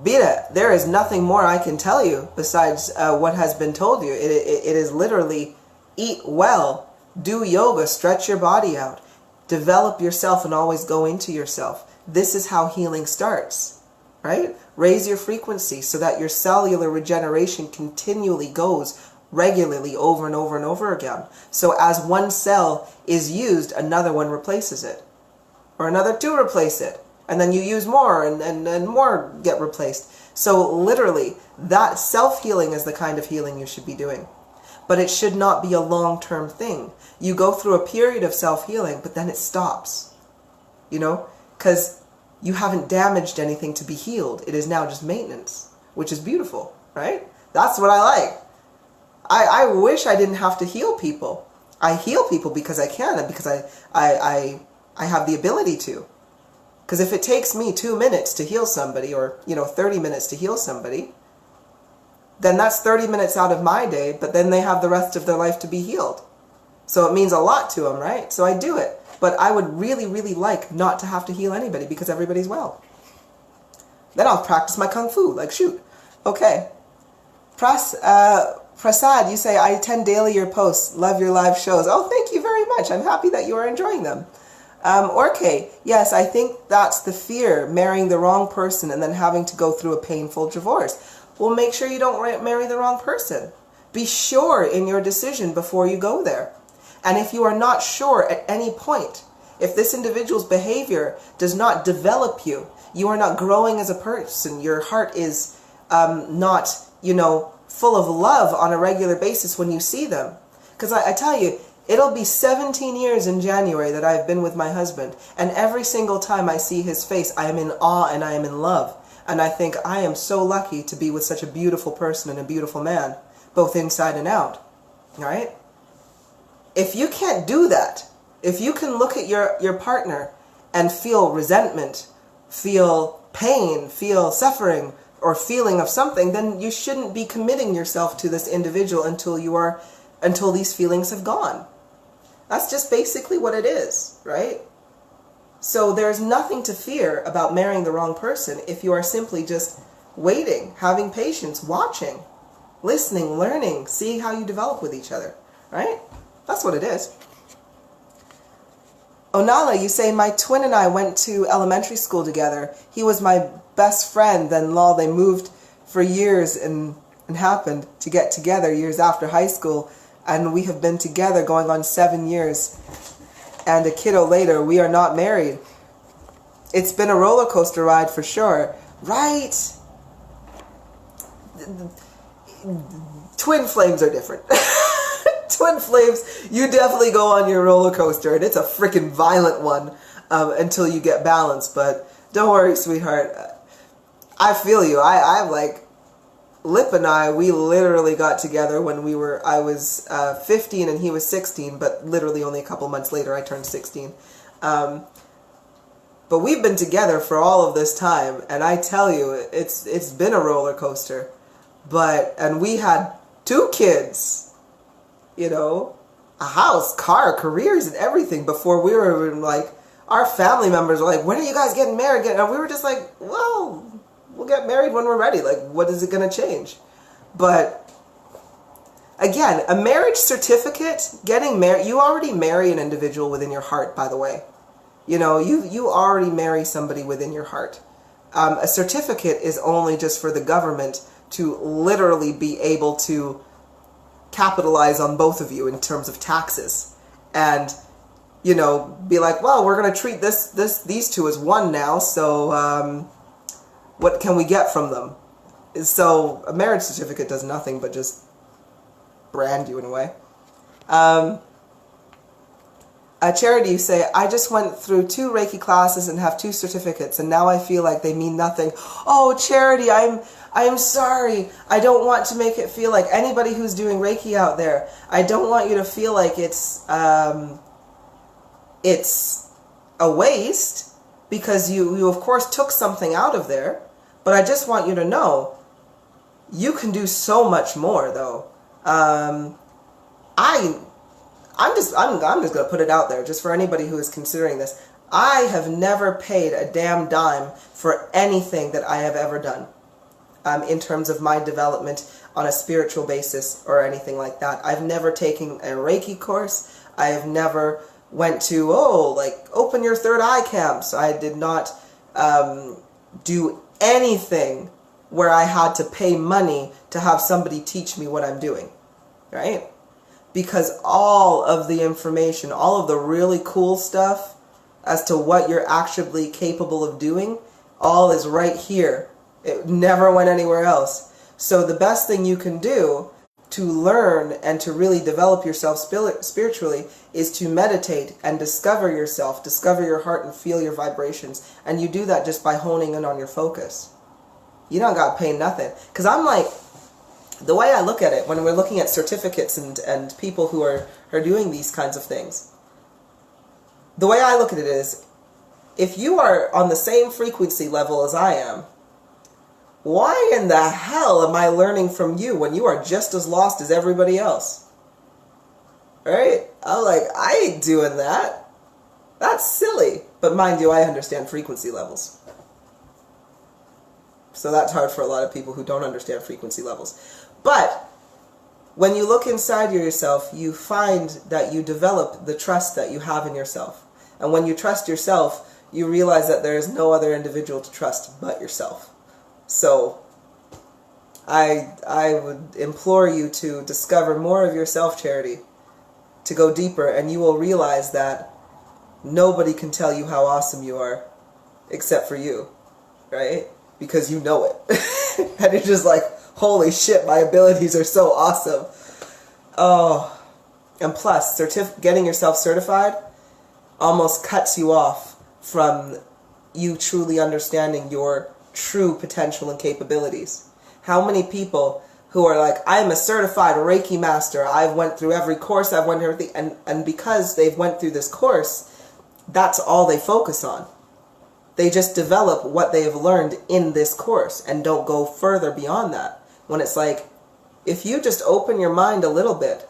Beta, there is nothing more I can tell you besides what has been told you. It is literally eat well, do yoga, stretch your body out, develop yourself, and always go into yourself. This is how healing starts, right? Raise your frequency so that your cellular regeneration continually goes regularly over and over and over again. So as one cell is used, another one replaces it. Or another two replace it. And then you use more and more get replaced. So literally, that self-healing is the kind of healing you should be doing. But it should not be a long-term thing. You go through a period of self-healing, but then it stops. You know? Because you haven't damaged anything to be healed. It is now just maintenance, which is beautiful, right? That's what I like. I wish I didn't have to heal people. I heal people because I can and because I have the ability to. Because if it takes me 2 minutes to heal somebody, or 30 minutes to heal somebody, then that's 30 minutes out of my day, but then they have the rest of their life to be healed. So it means a lot to them, right? So I do it. But I would really, really like not to have to heal anybody because everybody's well. Then I'll practice my Kung Fu, like shoot. Okay. Prasad, you say, I attend daily your posts. Love your live shows. Oh, thank you very much. I'm happy that you are enjoying them. Orke, yes, I think that's the fear, marrying the wrong person and then having to go through a painful divorce. Well, make sure you don't marry the wrong person. Be sure in your decision before you go there. And if you are not sure at any point, if this individual's behavior does not develop you, you are not growing as a person, your heart is not, full of love on a regular basis when you see them. Because I tell you, it'll be 17 years in January that I've been with my husband, and every single time I see his face, I am in awe and I am in love. And I think I am so lucky to be with such a beautiful person and a beautiful man, both inside and out. All right? If you can't do that, if you can look at your partner and feel resentment, feel pain, feel suffering, or feeling of something, then you shouldn't be committing yourself to this individual until these feelings have gone. That's just basically what it is, right? So there's nothing to fear about marrying the wrong person if you are simply just waiting, having patience, watching, listening, learning, seeing how you develop with each other, right? That's what it is. Onala, you say, my twin and I went to elementary school together. He was my best friend. Then they moved for years and happened to get together years after high school. And we have been together going on 7 years. And a kiddo later, we are not married. It's been a roller coaster ride for sure. Right? Twin flames are different. Twin flames, you definitely go on your roller coaster, and it's a freaking violent one until you get balanced. But don't worry, sweetheart. I feel you. I'm like, Lip and I, we literally got together when I was 15 and he was 16, but literally only a couple months later I turned 16. But we've been together for all of this time, and I tell you, it's been a roller coaster. And we had 2 kids. A house, car, careers, and everything before we were like, our family members were like, when are you guys getting married? And we were just like, well, we'll get married when we're ready. Like, what is it going to change? But again, a marriage certificate, getting married, you already marry an individual within your heart, by the way. You already marry somebody within your heart. A certificate is only just for the government to literally be able to capitalize on both of you in terms of taxes, and be like, well, we're going to treat these two as one now, so what can we get from them? So a marriage certificate does nothing but just brand you in a way. Charity, you say, I just went through 2 Reiki classes and have 2 certificates, and now I feel like they mean nothing. Oh, Charity, I'm sorry. I don't want to make it feel like anybody who's doing Reiki out there, I don't want you to feel like it's a waste, because you of course took something out of there, but I just want you to know you can do so much more, though. I'm just going to put it out there, just for anybody who is considering this. I have never paid a damn dime for anything that I have ever done in terms of my development on a spiritual basis or anything like that. I've never taken a Reiki course. I have never went to, open your third eye camps. I did not do anything where I had to pay money to have somebody teach me what I'm doing, right? Because all of the information, all of the really cool stuff as to what you're actually capable of doing, all is right here. It never went anywhere else. So the best thing you can do to learn and to really develop yourself spiritually is to meditate and discover yourself, discover your heart and feel your vibrations. And you do that just by honing in on your focus. You don't got to pay nothing. Because I'm like, the way I look at it, when we're looking at certificates and people who are doing these kinds of things, the way I look at it is, if you are on the same frequency level as I am, why in the hell am I learning from you when you are just as lost as everybody else? Right? I'm like, I ain't doing that. That's silly. But mind you, I understand frequency levels. So that's hard for a lot of people who don't understand frequency levels. But when you look inside yourself, you find that you develop the trust that you have in yourself. And when you trust yourself, you realize that there is no other individual to trust but yourself. So I would implore you to discover more of yourself, Charity, to go deeper, and you will realize that nobody can tell you how awesome you are except for you, right? Because you know it. And you're just like, holy shit, my abilities are so awesome. Oh, and plus, getting yourself certified almost cuts you off from you truly understanding your true potential and capabilities. How many people who are like, I'm a certified Reiki master, I've went through every course, I've went through everything, and because they've went through this course, that's all they focus on. They just develop what they have learned in this course and don't go further beyond that. When it's like, if you just open your mind a little bit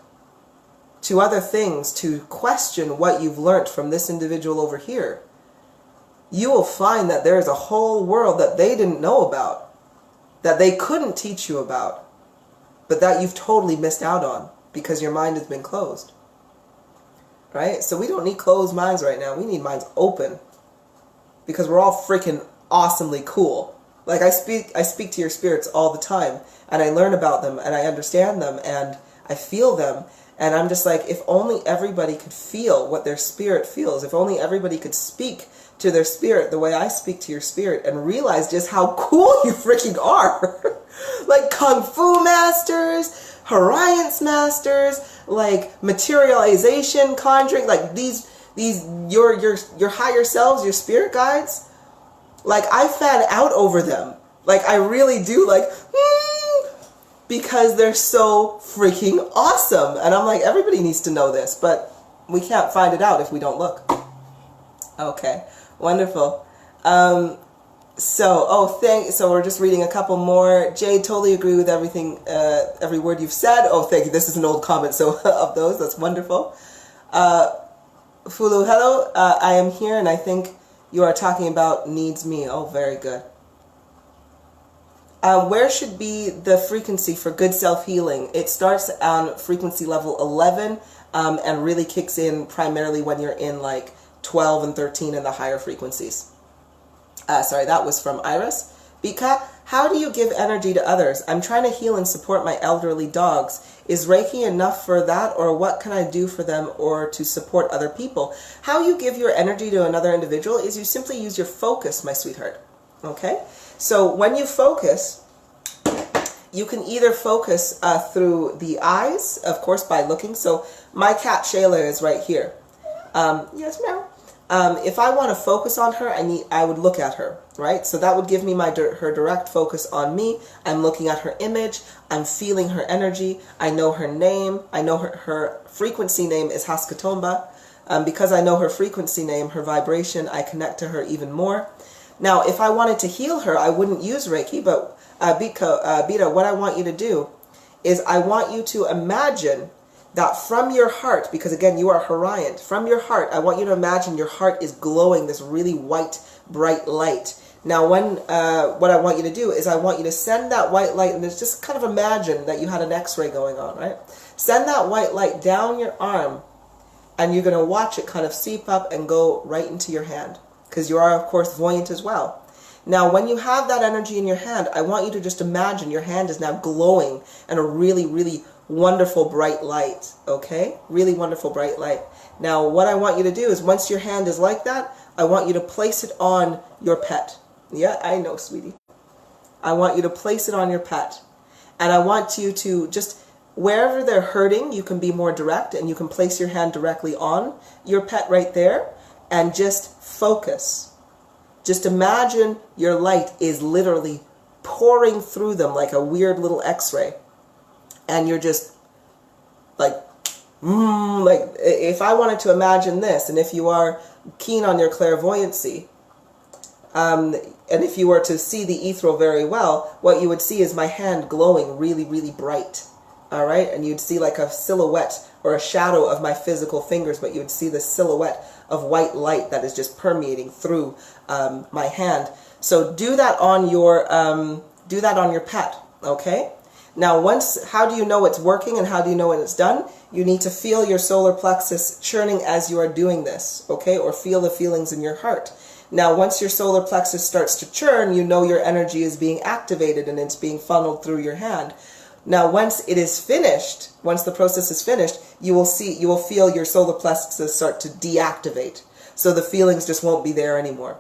to other things, to question what you've learned from this individual over here, you will find that there is a whole world that they didn't know about, that they couldn't teach you about, but that you've totally missed out on because your mind has been closed. Right? So we don't need closed minds right now. We need minds open, because we're all freaking awesomely cool. Like I speak to your spirits all the time, and I learn about them, and I understand them, and I feel them, and I'm just like, if only everybody could feel what their spirit feels, if only everybody could speak to their spirit the way I speak to your spirit, and realize just how cool you freaking are. Like Kung Fu masters, Horions masters, like materialization, conjuring, like these your higher selves, your spirit guides, like I fan out over them. Like I really do, like, because they're so freaking awesome. And I'm like, everybody needs to know this, but we can't find it out if we don't look. Okay, wonderful. So we're just reading a couple more. Jade, totally agree with everything, every word you've said. Oh, thank you. This is an old comment, so of those, that's wonderful. Fulu, hello. I am here, and I think you are talking about needs me. Oh, very good. Where should be the frequency for good self-healing? It starts on frequency level 11, and really kicks in primarily when you're in like 12 and 13 and the higher frequencies. Sorry, that was from Iris. Bika, how do you give energy to others? I'm trying to heal and support my elderly dogs. Is Reiki enough for that, or what can I do for them or to support other people? How you give your energy to another individual is you simply use your focus, my sweetheart. Okay? So when you focus, you can either focus through the eyes, of course, by looking. So my cat Shayla is right here. Yes, meow. If I want to focus on her, I would look at her, right? So that would give me her direct focus on me. I'm looking at her image. I'm feeling her energy. I know her name. I know her frequency name is Haskatomba. Because I know her frequency name, her vibration, I connect to her even more. Now, if I wanted to heal her, I wouldn't use Reiki, but Bita, what I want you to do is I want you to imagine that from your heart, because again, you are Horion, from your heart, I want you to imagine your heart is glowing this really white, bright light. Now, what I want you to do is I want you to send that white light, and just kind of imagine that you had an X-ray going on, right? Send that white light down your arm, and you're going to watch it kind of seep up and go right into your hand, because you are, of course, voyant as well. Now, when you have that energy in your hand, I want you to just imagine your hand is now glowing in a really, really wonderful bright light, okay? Really wonderful bright light. Now, what I want you to do is once your hand is like that, I want you to place it on your pet. Yeah, I know, sweetie. I want you to place it on your pet. And I want you to just, wherever they're hurting, you can be more direct, and you can place your hand directly on your pet right there, and just focus. Just imagine your light is literally pouring through them like a weird little X-ray. and you're just like, like if I wanted to imagine this, and if you are keen on your clairvoyancy, and if you were to see the ethereal very well, what you would see is my hand glowing really, really bright. All right, and you'd see like a silhouette or a shadow of my physical fingers, but you would see the silhouette of white light that is just permeating through my hand. So do that on your pet, okay? Now, how do you know it's working and how do you know when it's done? You need to feel your solar plexus churning as you are doing this, okay? Or feel the feelings in your heart. Now, once your solar plexus starts to churn, you know your energy is being activated and it's being funneled through your hand. Now, once it is finished, once the process is finished, you will feel your solar plexus start to deactivate. So the feelings just won't be there anymore.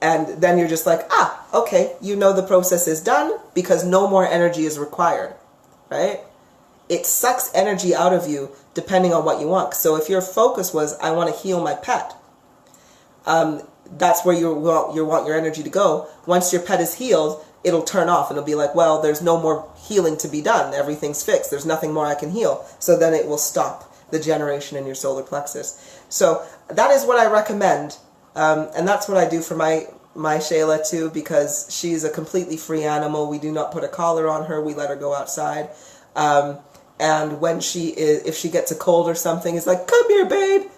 And then you're just like, okay, you know the process is done because no more energy is required, right? It sucks energy out of you depending on what you want. So if your focus was, I want to heal my pet, that's where you want your energy to go. Once your pet is healed, it'll turn off and it'll be like, well, there's no more healing to be done. Everything's fixed. There's nothing more I can heal. So then it will stop the generation in your solar plexus. So that is what I recommend. And that's what I do for my Shayla too, because she's a completely free animal. We do not put a collar on her. We let her go outside. And when if she gets a cold or something, it's like, come here, babe.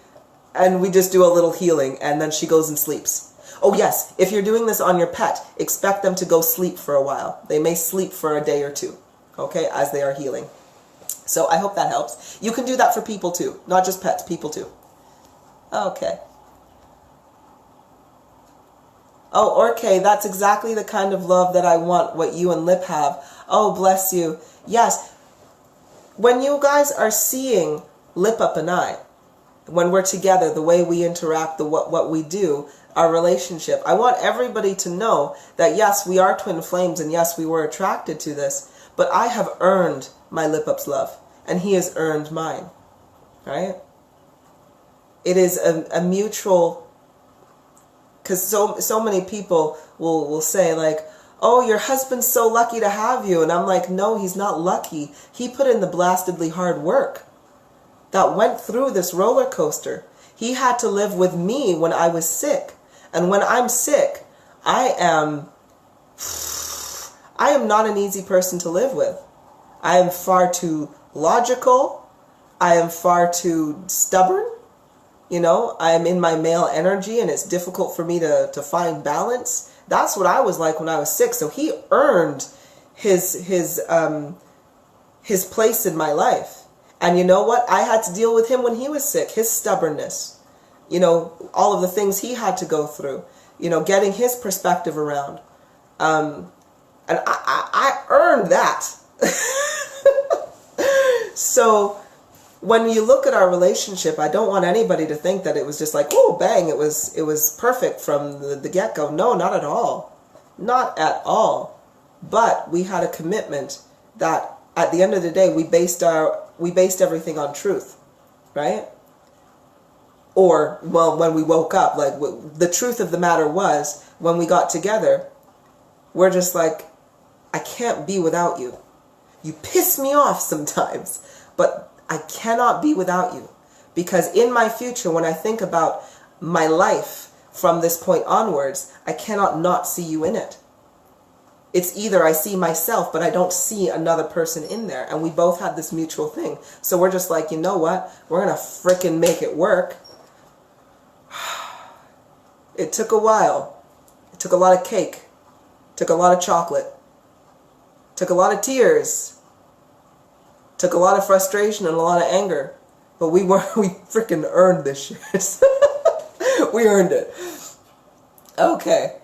And we just do a little healing and then she goes and sleeps. Oh yes, if you're doing this on your pet, expect them to go sleep for a while. They may sleep for a day or two, okay, as they are healing. So I hope that helps. You can do that for people too, not just pets, people too. Okay. Oh, okay, that's exactly the kind of love that I want, what you and Lip have. Oh, bless you. Yes. When you guys are seeing Lip Up and I, when we're together, the way we interact, what we do, our relationship, I want everybody to know that yes, we are twin flames and yes, we were attracted to this, but I have earned my Lip Up's love and he has earned mine, right? It is a mutual, because so many people will say like, oh, your husband's so lucky to have you. And I'm like, no, he's not lucky. He put in the blastedly hard work that went through this roller coaster. He had to live with me when I was sick. And when I'm sick, I am not an easy person to live with. I am far too logical. I am far too stubborn. You know, I am in my male energy and it's difficult for me to find balance. That's what I was like when I was sick. So he earned his place in my life. And you know what? I had to deal with him when he was sick, his stubbornness, you know, all of the things he had to go through, you know, getting his perspective around. And I earned that. So when you look at our relationship, I don't want anybody to think that it was just like, oh, bang, it was perfect from the get-go. No, not at all. Not at all. But we had a commitment that at the end of the day, we based everything on truth, right? Or, well, when we woke up, like the truth of the matter was, when we got together, we're just like, I can't be without you. You piss me off sometimes, but I cannot be without you. Because in my future, when I think about my life from this point onwards, I cannot not see you in it. It's either I see myself, but I don't see another person in there. And we both had this mutual thing. So we're just like, you know what? We're going to frickin' make it work. It took a while. It took a lot of cake. It took a lot of chocolate. It took a lot of tears. It took a lot of frustration and a lot of anger. But we frickin' earned this shit. We earned it. Okay.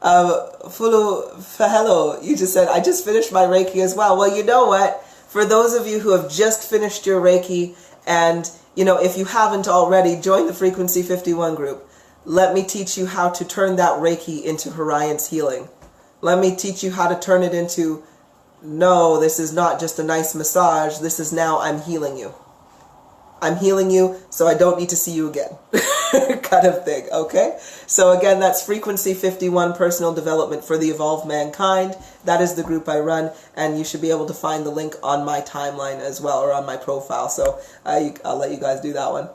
Fulu Fahelo, you just said, I just finished my Reiki as well. Well, you know what? For those of you who have just finished your Reiki, and, you know, if you haven't already, join the Frequency 51 group. Let me teach you how to turn that Reiki into Horian's healing. Let me teach you how to turn it into, no, this is not just a nice massage. This is now I'm healing you. I'm healing you, so I don't need to see you again. kind of thing, okay? So again, that's Frequency 51 Personal Development for the Evolved Mankind. That is the group I run, and you should be able to find the link on my timeline as well, or on my profile, so I'll let you guys do that one.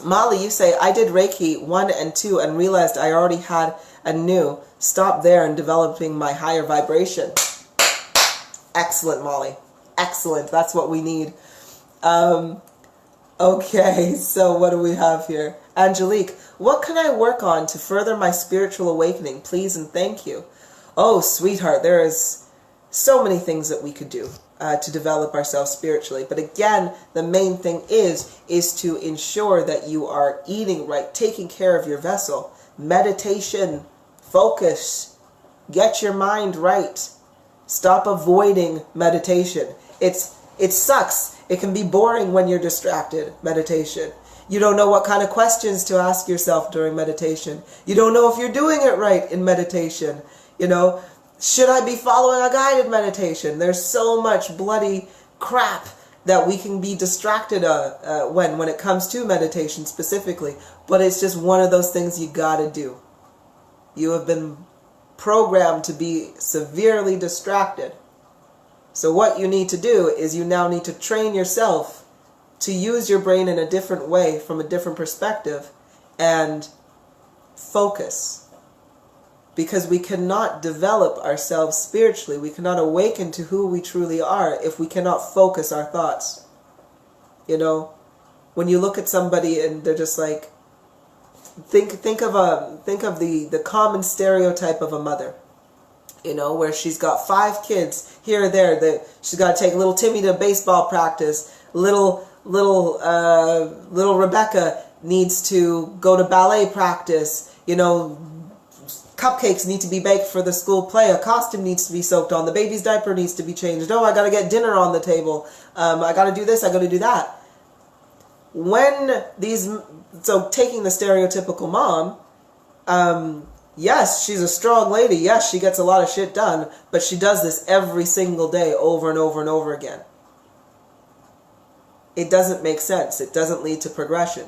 Molly, you say, I did Reiki 1 and 2 and realized I already had a new. Stop there and developing my higher vibration. Excellent, Molly. Excellent. That's what we need. Okay, so what do we have here? Angelique, what can I work on to further my spiritual awakening? Please and thank you. Oh, sweetheart, there is so many things that we could do to develop ourselves spiritually. But again, the main thing is to ensure that you are eating right, taking care of your vessel. Meditation, focus, get your mind right. Stop avoiding meditation. It sucks. It can be boring when you're distracted, meditation. You don't know what kind of questions to ask yourself during meditation. You don't know if you're doing it right in meditation. You know, should I be following a guided meditation? There's so much bloody crap that we can be distracted when it comes to meditation specifically. But it's just one of those things you gotta do. You have been programmed to be severely distracted. So what you need to do is you now need to train yourself to use your brain in a different way, from a different perspective, and focus. Because we cannot develop ourselves spiritually, we cannot awaken to who we truly are if we cannot focus our thoughts. You know, when you look at somebody and they're just like, think of the common stereotype of a mother. You know, where she's got 5 kids here or there. She's got to take little Timmy to baseball practice. Little Rebecca needs to go to ballet practice. You know, cupcakes need to be baked for the school play. A costume needs to be soaked on. The baby's diaper needs to be changed. Oh, I got to get dinner on the table. I got to do this. I got to do that. So taking the stereotypical mom, yes, she's a strong lady. Yes, she gets a lot of shit done, but she does this every single day over and over and over again. It doesn't make sense. It doesn't lead to progression,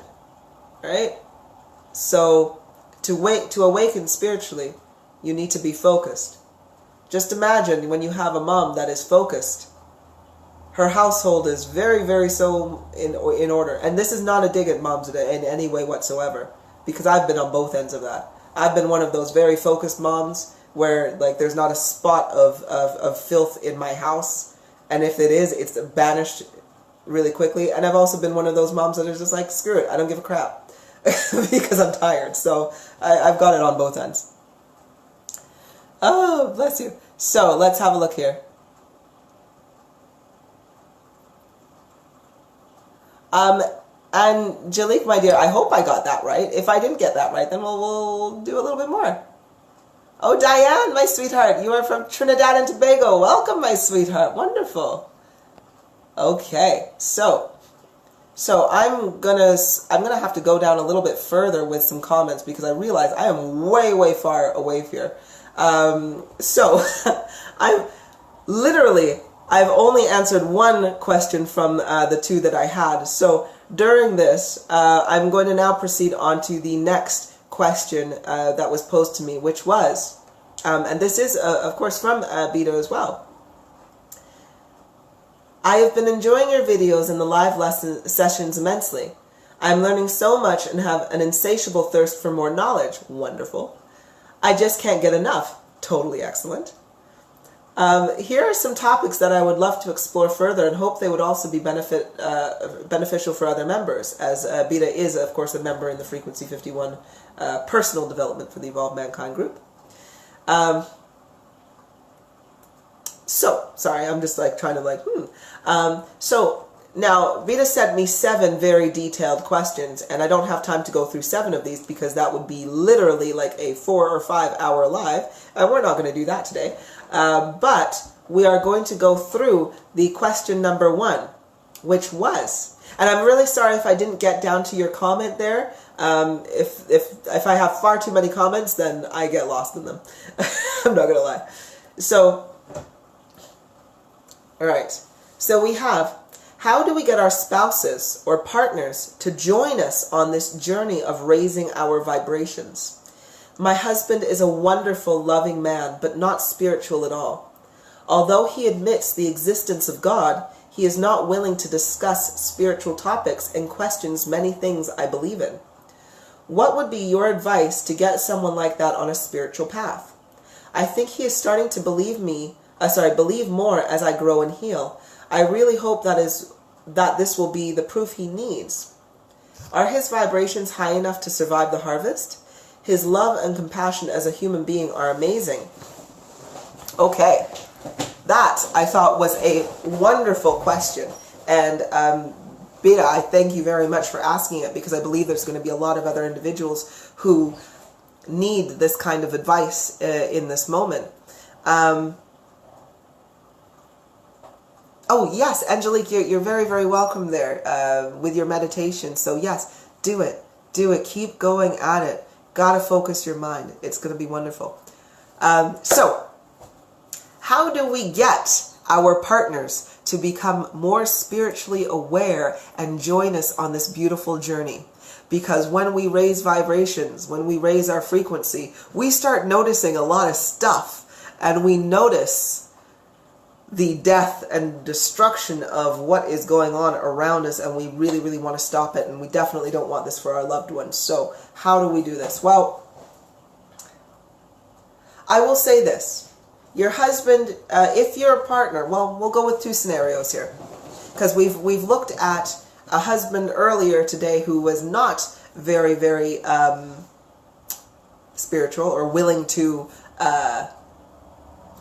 right? So to awaken spiritually, you need to be focused. Just imagine when you have a mom that is focused. Her household is very, very so in order. And this is not a dig at moms in any way whatsoever, because I've been on both ends of that. I've been one of those very focused moms where like there's not a spot of filth in my house, and if it is, it's banished really quickly. And I've also been one of those moms that is just like, screw it, I don't give a crap because I'm tired. So I've got it on both ends. Oh, bless you. So let's have a look here. Angelique, my dear, I hope I got that right. If I didn't get that right, then we'll do a little bit more. Oh, Diane, my sweetheart, you are from Trinidad and Tobago. Welcome, my sweetheart. Wonderful. Okay, so I'm gonna have to go down a little bit further with some comments because I realize I am way, way far away here. So I've only answered one question from the 2 that I had. So during this, I'm going to now proceed on to the next question that was posed to me, which was, and this is, of course, from Beta as well. I have been enjoying your videos and the live lesson sessions immensely. I am learning so much and have an insatiable thirst for more knowledge. Wonderful. I just can't get enough. Totally excellent. Here are some topics that I would love to explore further and hope they would also be beneficial for other members, as Beta is, of course, a member in the Frequency 51 Personal Development for the Evolved Mankind group. Sorry, I'm just like trying to so now Beta sent me 7 very detailed questions, and I don't have time to go through 7 of these because that would be literally like a 4 or 5 hour live, and we're not going to do that today. But we are going to go through the question number 1, which was, and I'm really sorry if I didn't get down to your comment there. If I have far too many comments, then I get lost in them. I'm not going to lie. So, all right. So we have, How do we get our spouses or partners to join us on this journey of raising our vibrations? My husband is a wonderful, loving man, but not spiritual at all. Although he admits the existence of God, he is not willing to discuss spiritual topics and questions many things I believe in. What would be your advice to get someone like that on a spiritual path? I think he is starting to believe more as I grow and heal. I really hope that this will be the proof he needs. Are his vibrations high enough to survive the harvest? His love and compassion as a human being are amazing. Okay, that I thought was a wonderful question. And Beta, I thank you very much for asking it, because I believe there's going to be a lot of other individuals who need this kind of advice in this moment. Oh, yes, Angelique, you're very, very welcome there with your meditation. So, yes, do it. Do it. Keep going at it. Gotta focus your mind. It's going to be wonderful. So, how do we get our partners to become more spiritually aware and join us on this beautiful journey? Because when we raise vibrations, when we raise our frequency, we start noticing a lot of stuff, and we notice the death and destruction of what is going on around us, and we really, really want to stop it, and we definitely don't want this for our loved ones. So how do we do this? Well, I will say this. Your husband, if you're a partner, well, we'll go with two scenarios here, because we've looked at a husband earlier today who was not very, very spiritual or willing to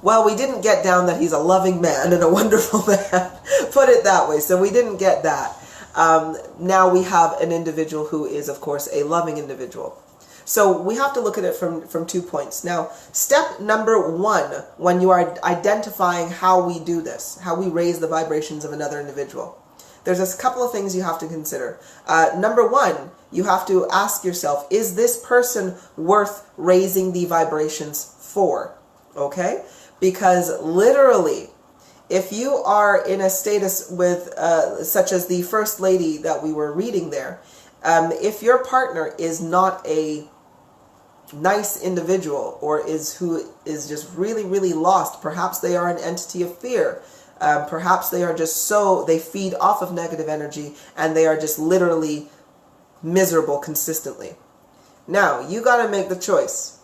well, we didn't get down that he's a loving man and a wonderful man. Put it that way. So we didn't get that. Now we have an individual who is, of course, a loving individual. So we have to look at it from 2 points. Now, step number 1, when you are identifying how we do this, how we raise the vibrations of another individual, there's a couple of things you have to consider. Number 1, you have to ask yourself, is this person worth raising the vibrations for? Okay? Because literally, if you are in a status with, such as the first lady that we were reading there, if your partner is not a nice individual, or who is just really, really lost, perhaps they are an entity of fear, perhaps they are just they feed off of negative energy, and they are just literally miserable consistently. Now, you got to make the choice.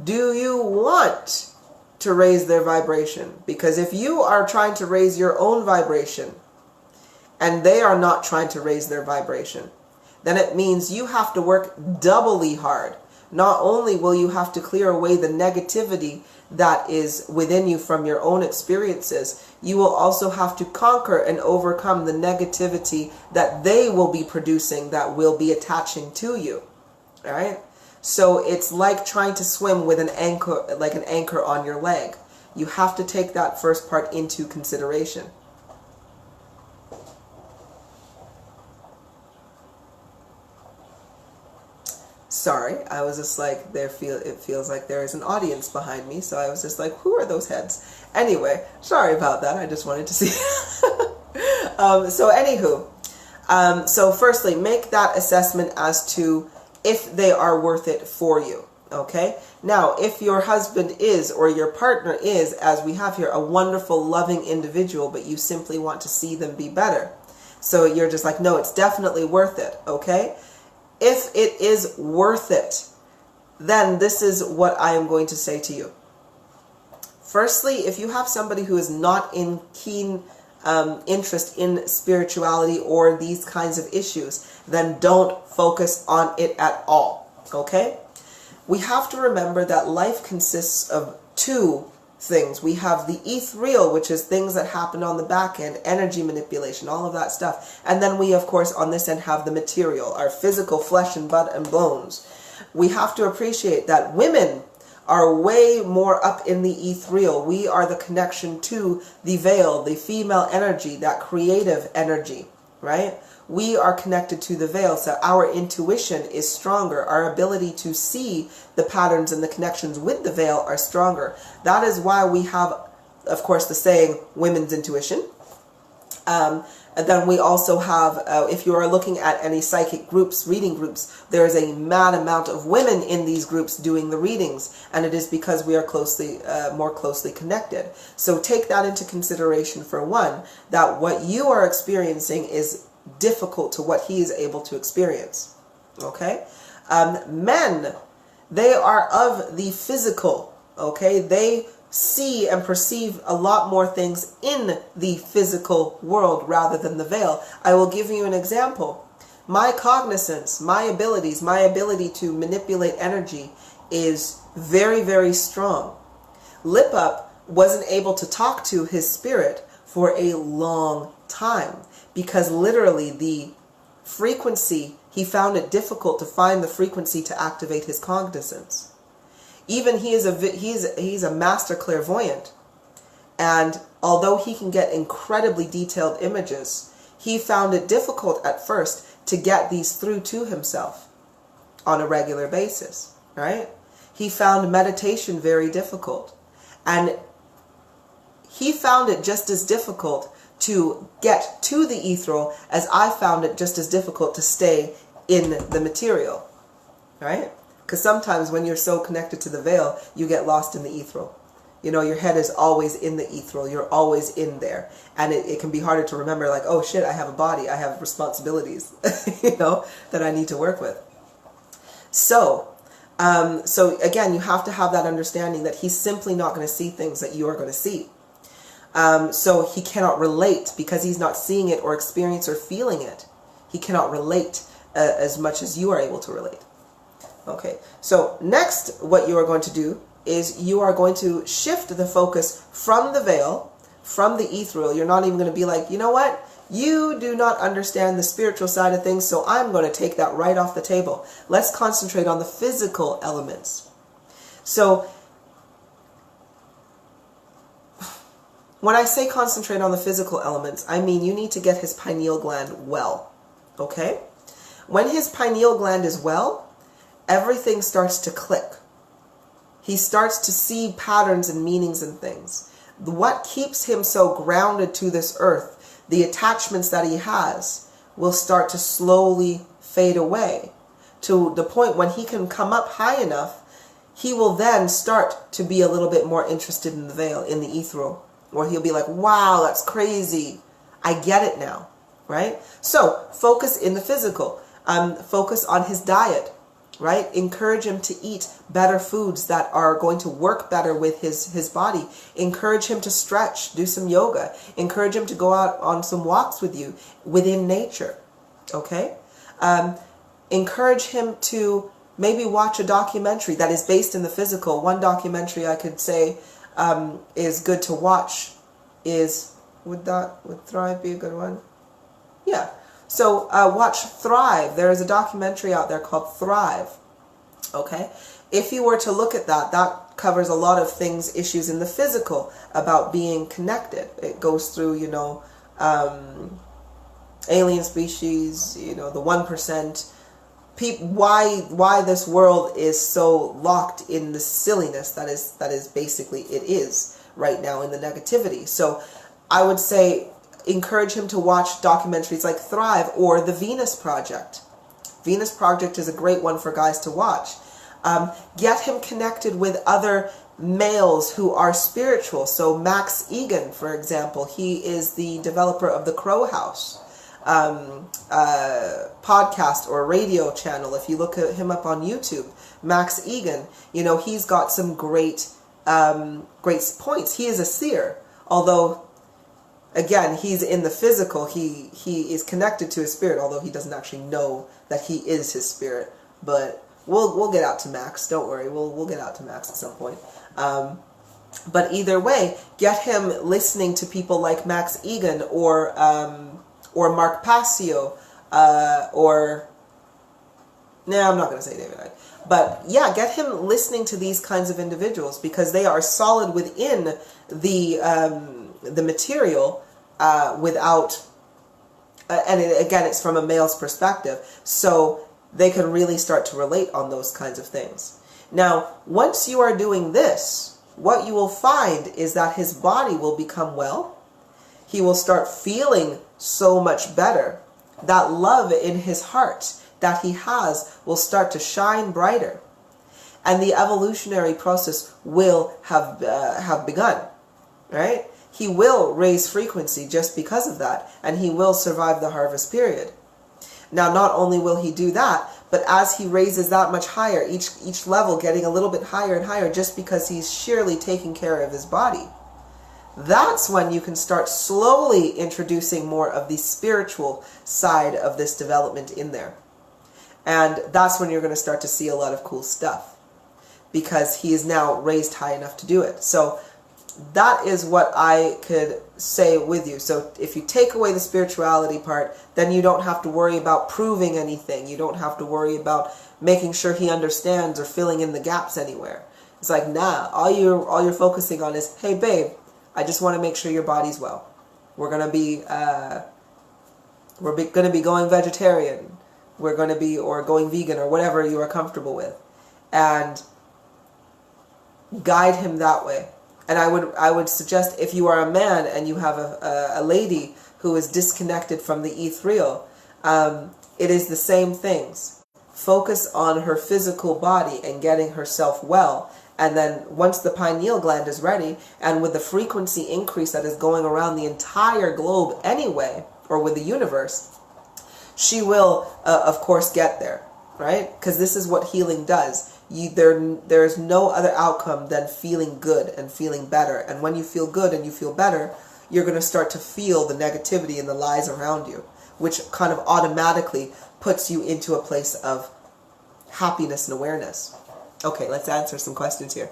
Do you want to raise their vibration? Because if you are trying to raise your own vibration and they are not trying to raise their vibration, then it means you have to work doubly hard. Not only will you have to clear away the negativity that is within you from your own experiences, you will also have to conquer and overcome the negativity that they will be producing, that will be attaching to you. All right? So it's like trying to swim with an anchor, like an anchor on your leg. You have to take that first part into consideration. Sorry, I was just like, it feels like there is an audience behind me, so I was just like, who are those heads? Anyway, sorry about that, I just wanted to see. So anywho, so firstly, make that assessment as to if they are worth it for you, okay? Now, if your husband is, or your partner is, as we have here, a wonderful, loving individual, but you simply want to see them be better, so you're just like, no, it's definitely worth it, okay? If it is worth it, then this is what I am going to say to you. Firstly, if you have somebody who is not in keen interest in spirituality or these kinds of issues, then don't focus on it at all, okay? We have to remember that life consists of 2 things. We have the ethereal, which is things that happen on the back end, energy manipulation, all of that stuff. And then we, of course, on this end have the material, our physical flesh and blood and bones. We have to appreciate that women are way more up in the ethereal. We are the connection to the veil, the female energy, that creative energy, right? We are connected to the veil, so our intuition is stronger. Our ability to see the patterns and the connections with the veil are stronger. That is why we have, of course, the saying, women's intuition. And then we also have, if you are looking at any psychic groups, reading groups, there is a mad amount of women in these groups doing the readings, and it is because we are closely, more closely connected. So take that into consideration for one, that what you are experiencing is difficult to what he is able to experience. Okay? Men, they are of the physical. Okay? They see and perceive a lot more things in the physical world rather than the veil. I will give you an example. My cognizance, my abilities, my ability to manipulate energy is very, very strong. Lipup wasn't able to talk to his spirit for a long time because literally the frequency, he found it difficult to find the frequency to activate his cognizance. Even he's a master clairvoyant, and although he can get incredibly detailed images, he found it difficult at first to get these through to himself on a regular basis, right? He found meditation very difficult, and he found it just as difficult to get to the ethereal as I found it just as difficult to stay in the material, right? Because sometimes when you're so connected to the veil, you get lost in the ethereal. You know, your head is always in the ethereal. You're always in there. And it can be harder to remember, like, oh shit, I have a body. I have responsibilities, you know, that I need to work with. So again, you have to have that understanding that he's simply not going to see things that you are going to see. So he cannot relate because he's not seeing it or experiencing or feeling it. He cannot relate as much as you are able to relate. Okay, so next what you are going to do is you are going to shift the focus from the veil, from the ethereal. You're not even going to be like, you know what? You do not understand the spiritual side of things, so I'm going to take that right off the table. Let's concentrate on the physical elements. So when I say concentrate on the physical elements, I mean you need to get his pineal gland well. Okay? When his pineal gland is well, everything starts to click. He starts to see patterns and meanings and things. What keeps him so grounded to this earth, the attachments that he has, will start to slowly fade away to the point when he can come up high enough, he will then start to be a little bit more interested in the veil, in the ethereal, or he'll be like, wow, that's crazy. I get it now, right? So focus in the physical. Focus on his diet. Right? Encourage him to eat better foods that are going to work better with his body. Encourage him to stretch, do some yoga. Encourage him to go out on some walks with you within nature. Okay? Encourage him to maybe watch a documentary that is based in the physical. One documentary I could say is good to watch is, would Thrive be a good one? Yeah. So watch Thrive. There is a documentary out there called Thrive. Okay? If you were to look at that, that covers a lot of things, issues in the physical about being connected. It goes through, you know, alien species, you know, the 1%. Why this world is so locked in the silliness that is basically it is right now, in the negativity. So I would say encourage him to watch documentaries like Thrive or The Venus Project. Venus Project is a great one for guys to watch. Get him connected with other males who are spiritual. So Max Egan, for example, he is the developer of the Crow House podcast or radio channel. If you look at him up on YouTube, Max Egan, you know, he's got some great points. He is a seer, although again, he's in the physical. He is connected to his spirit, although he doesn't actually know that he is his spirit. But we'll get out to Max. Don't worry, we'll get out to Max at some point. But either way, get him listening to people like Max Egan or Mark Passio or I'm not going to say David Icke. But yeah, get him listening to these kinds of individuals because they are solid within the material without, again, it's from a male's perspective, so they can really start to relate on those kinds of things. Now, once you are doing this, what you will find is that his body will become well, He will start feeling so much better. That love in his heart that he has will start to shine brighter. And the evolutionary process will have begun, right? He will raise frequency just because of that, and he will survive the harvest period. Now, not only will he do that, but as he raises that much higher, each level getting a little bit higher and higher, just because he's sheerly taking care of his body, that's when you can start slowly introducing more of the spiritual side of this development in there. And that's when you're going to start to see a lot of cool stuff, because he is now raised high enough to do it. So that is what I could say with you. So if you take away the spirituality part, then you don't have to worry about proving anything. You don't have to worry about making sure he understands or filling in the gaps anywhere. It's like, nah, all you're focusing on is, hey babe, I just want to make sure your body's well. We're gonna be going vegetarian. We're going to be, or going vegan, or whatever you are comfortable with, and guide him that way. And I would suggest, if you are a man and you have a lady who is disconnected from the ethereal, it is the same things. Focus on her physical body and getting herself well. And then once the pineal gland is ready, and with the frequency increase that is going around the entire globe anyway, or with the universe, she will, of course, get there, right? Because this is what healing does. There's no other outcome than feeling good and feeling better. And when you feel good and you feel better, you're going to start to feel the negativity and the lies around you, which kind of automatically puts you into a place of happiness and awareness. Okay, let's answer some questions here.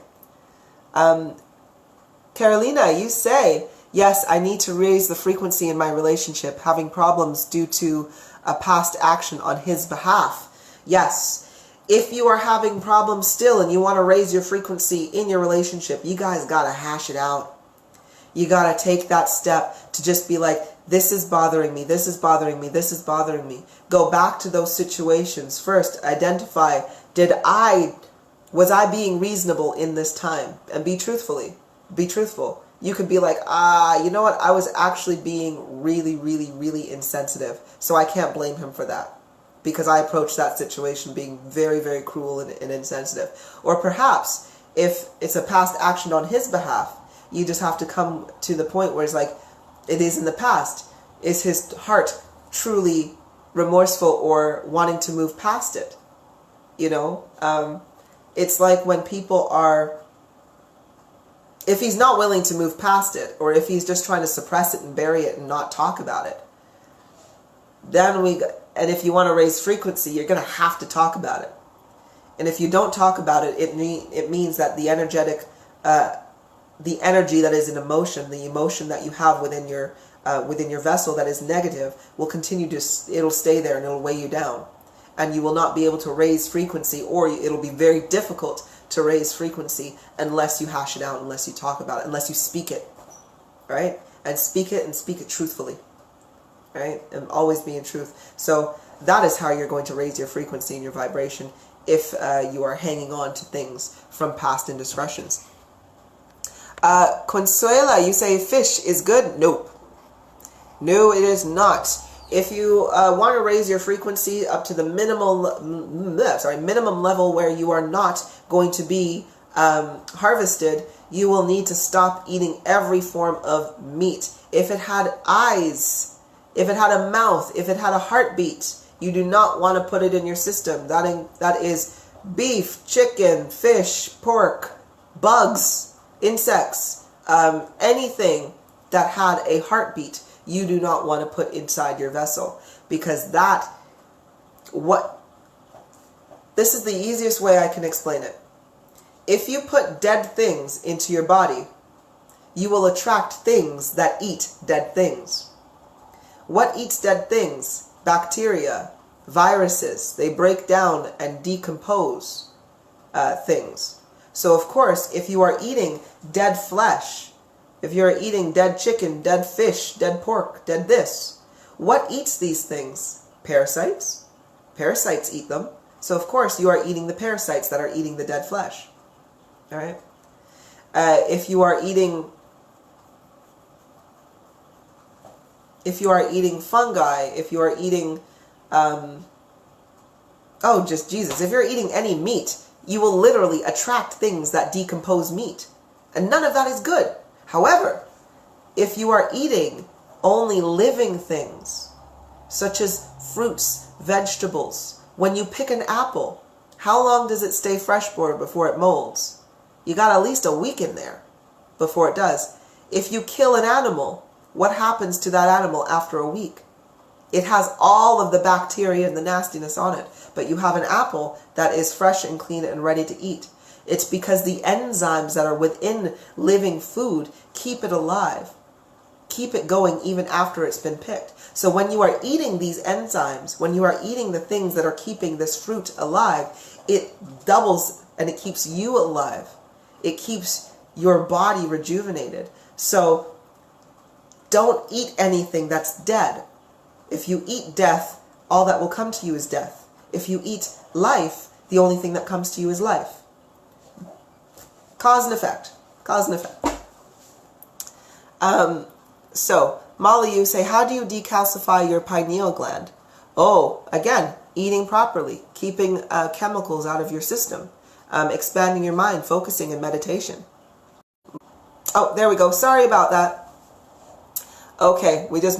Carolina, you say, yes, I need to raise the frequency in my relationship, having problems due to a past action on his behalf. Yes. If you are having problems still and you want to raise your frequency in your relationship, you guys got to hash it out. You got to take that step to just be like, this is bothering me, this is bothering me, this is bothering me. Go back to those situations first. Identify, was I being reasonable in this time? And be truthful. You could be like, you know what? I was actually being really, really, really insensitive. So I can't blame him for that, because I approached that situation being very, very cruel and insensitive. Or perhaps, if it's a past action on his behalf, you just have to come to the point where it's like, it is in the past. Is his heart truly remorseful or wanting to move past it? You know? It's like when people are, if he's not willing to move past it, or if he's just trying to suppress it and bury it and not talk about it, and if you want to raise frequency, you're going to have to talk about it. And if you don't talk about it, it means that the energy that is in emotion, the emotion that you have within your vessel that is negative, will continue to, it'll stay there and it'll weigh you down. And you will not be able to raise frequency, or it'll be very difficult to raise frequency unless you hash it out, unless you talk about it, unless you speak it, right? And speak it truthfully, right? And always be in truth. So that is how you're going to raise your frequency and your vibration if you are hanging on to things from past indiscretions. Consuela, you say fish is good? Nope. No, it is not. If you want to raise your frequency up to the minimum level where you are not going to be harvested, you will need to stop eating every form of meat. If it had eyes, if it had a mouth, if it had a heartbeat, you do not want to put it in your system. That is beef, chicken, fish, pork, bugs, insects, anything that had a heartbeat, you do not want to put inside your vessel, because this is the easiest way I can explain it. If you put dead things into your body, you will attract things that eat dead things. What eats dead things? Bacteria, viruses. They break down and decompose things. So of course, if you are eating dead flesh, if you're eating dead chicken, dead fish, dead pork, dead this, what eats these things? Parasites. Parasites eat them. So of course you are eating the parasites that are eating the dead flesh. All right. If you are eating if you are eating fungi, if you are eating, oh, just Jesus, if you're eating any meat, you will literally attract things that decompose meat. And none of that is good. However, if you are eating only living things, such as fruits, vegetables, when you pick an apple, how long does it stay fresh for before it molds? You got at least a week in there before it does. If you kill an animal, what happens to that animal after a week? It has all of the bacteria and the nastiness on it, but you have an apple that is fresh and clean and ready to eat. It's because the enzymes that are within living food keep it alive, keep it going even after it's been picked. So when you are eating these enzymes, when you are eating the things that are keeping this fruit alive, it doubles and it keeps you alive. It keeps your body rejuvenated. So don't eat anything that's dead. If you eat death, all that will come to you is death. If you eat life, the only thing that comes to you is life. Cause and effect. Cause and effect. So, Molly, you say, how do you decalcify your pineal gland? Oh, again, eating properly, keeping chemicals out of your system, expanding your mind, focusing in meditation. Oh, there we go. Sorry about that. Okay, we just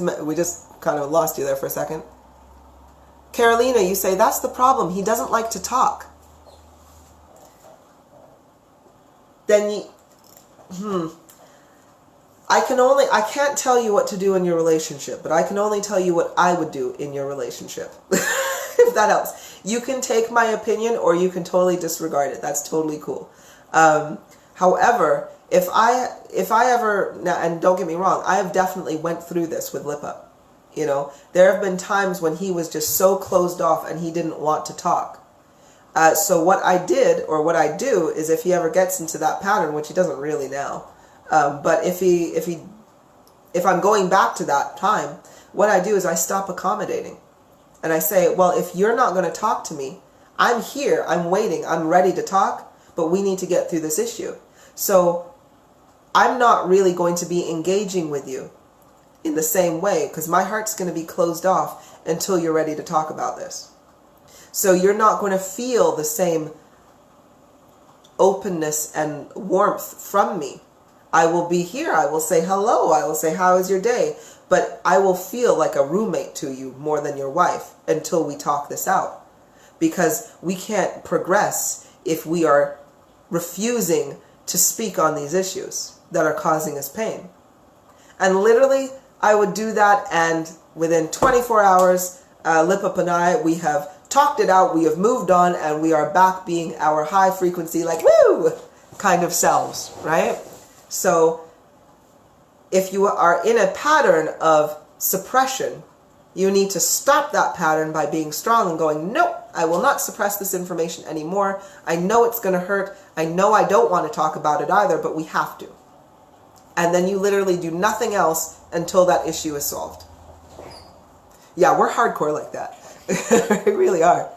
kind of lost you there for a second. Carolina, you say, that's the problem. He doesn't like to talk. Then I can't tell you what to do in your relationship, but I can only tell you what I would do in your relationship. If that helps. You can take my opinion or you can totally disregard it. That's totally cool. However, if I ever, now, and don't get me wrong, I have definitely went through this with Lipa. You know, there have been times when he was just so closed off and he didn't want to talk. So what I did, or what I do, is if he ever gets into that pattern, which he doesn't really now, but if I'm going back to that time, what I do is I stop accommodating. And I say, well, if you're not going to talk to me, I'm here, I'm waiting, I'm ready to talk, but we need to get through this issue. So I'm not really going to be engaging with you in the same way, because my heart's going to be closed off until you're ready to talk about this. So you're not going to feel the same openness and warmth from me. I will be here, I will say hello, I will say how is your day, but I will feel like a roommate to you more than your wife until we talk this out. Because we can't progress if we are refusing to speak on these issues that are causing us pain. And literally, I would do that, and within 24 hours, Lipup and I, we have talked it out, we have moved on, and we are back being our high frequency, like, woo, kind of selves, right? So, if you are in a pattern of suppression, you need to stop that pattern by being strong and going, nope, I will not suppress this information anymore. I know it's going to hurt. I know I don't want to talk about it either, but we have to. And then you literally do nothing else until that issue is solved. Yeah, we're hardcore like that. We really are.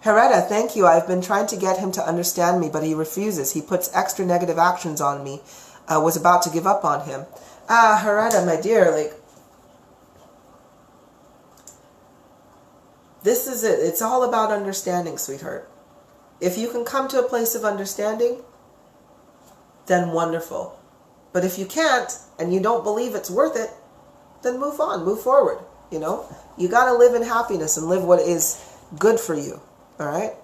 Hereta, thank you. I've been trying to get him to understand me, but he refuses. He puts extra negative actions on me. Was about to give up on him. Hereta, my dear, like, this is it. It's all about understanding, sweetheart. If you can come to a place of understanding, then wonderful. But if you can't, and you don't believe it's worth it, then move on, move forward, you know? You gotta live in happiness and live what is good for you, all right?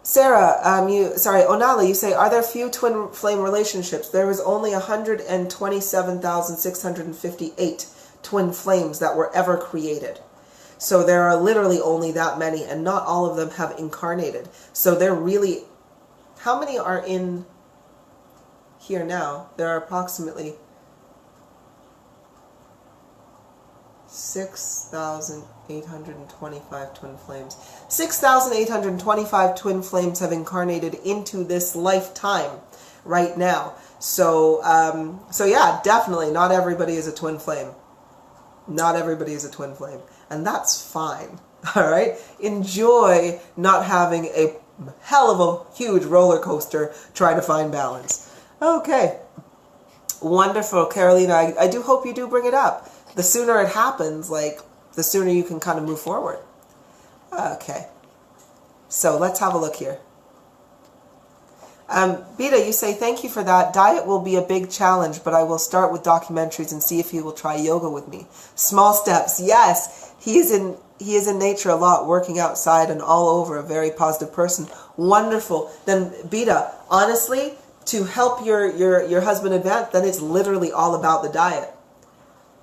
Sarah, Onala, you say, are there few twin flame relationships? There was only 127,658 twin flames that were ever created. So there are literally only that many, and not all of them have incarnated. So they're really, how many are in here now? There are approximately 6,825 twin flames. 6,825 twin flames have incarnated into this lifetime right now. So, so yeah, definitely not everybody is a twin flame. Not everybody is a twin flame. And that's fine. All right? Enjoy not having a hell of a huge roller coaster trying to find balance. Okay. Wonderful, Carolina. I do hope you do bring it up. The sooner it happens, like, the sooner you can kind of move forward. Okay. So let's have a look here. Beta, you say, thank you for that. Diet will be a big challenge, but I will start with documentaries and see if he will try yoga with me. Small steps. Yes. He is in nature a lot, working outside and all over, a very positive person. Wonderful. Then Beta, honestly, to help your husband advance, then it's literally all about the diet.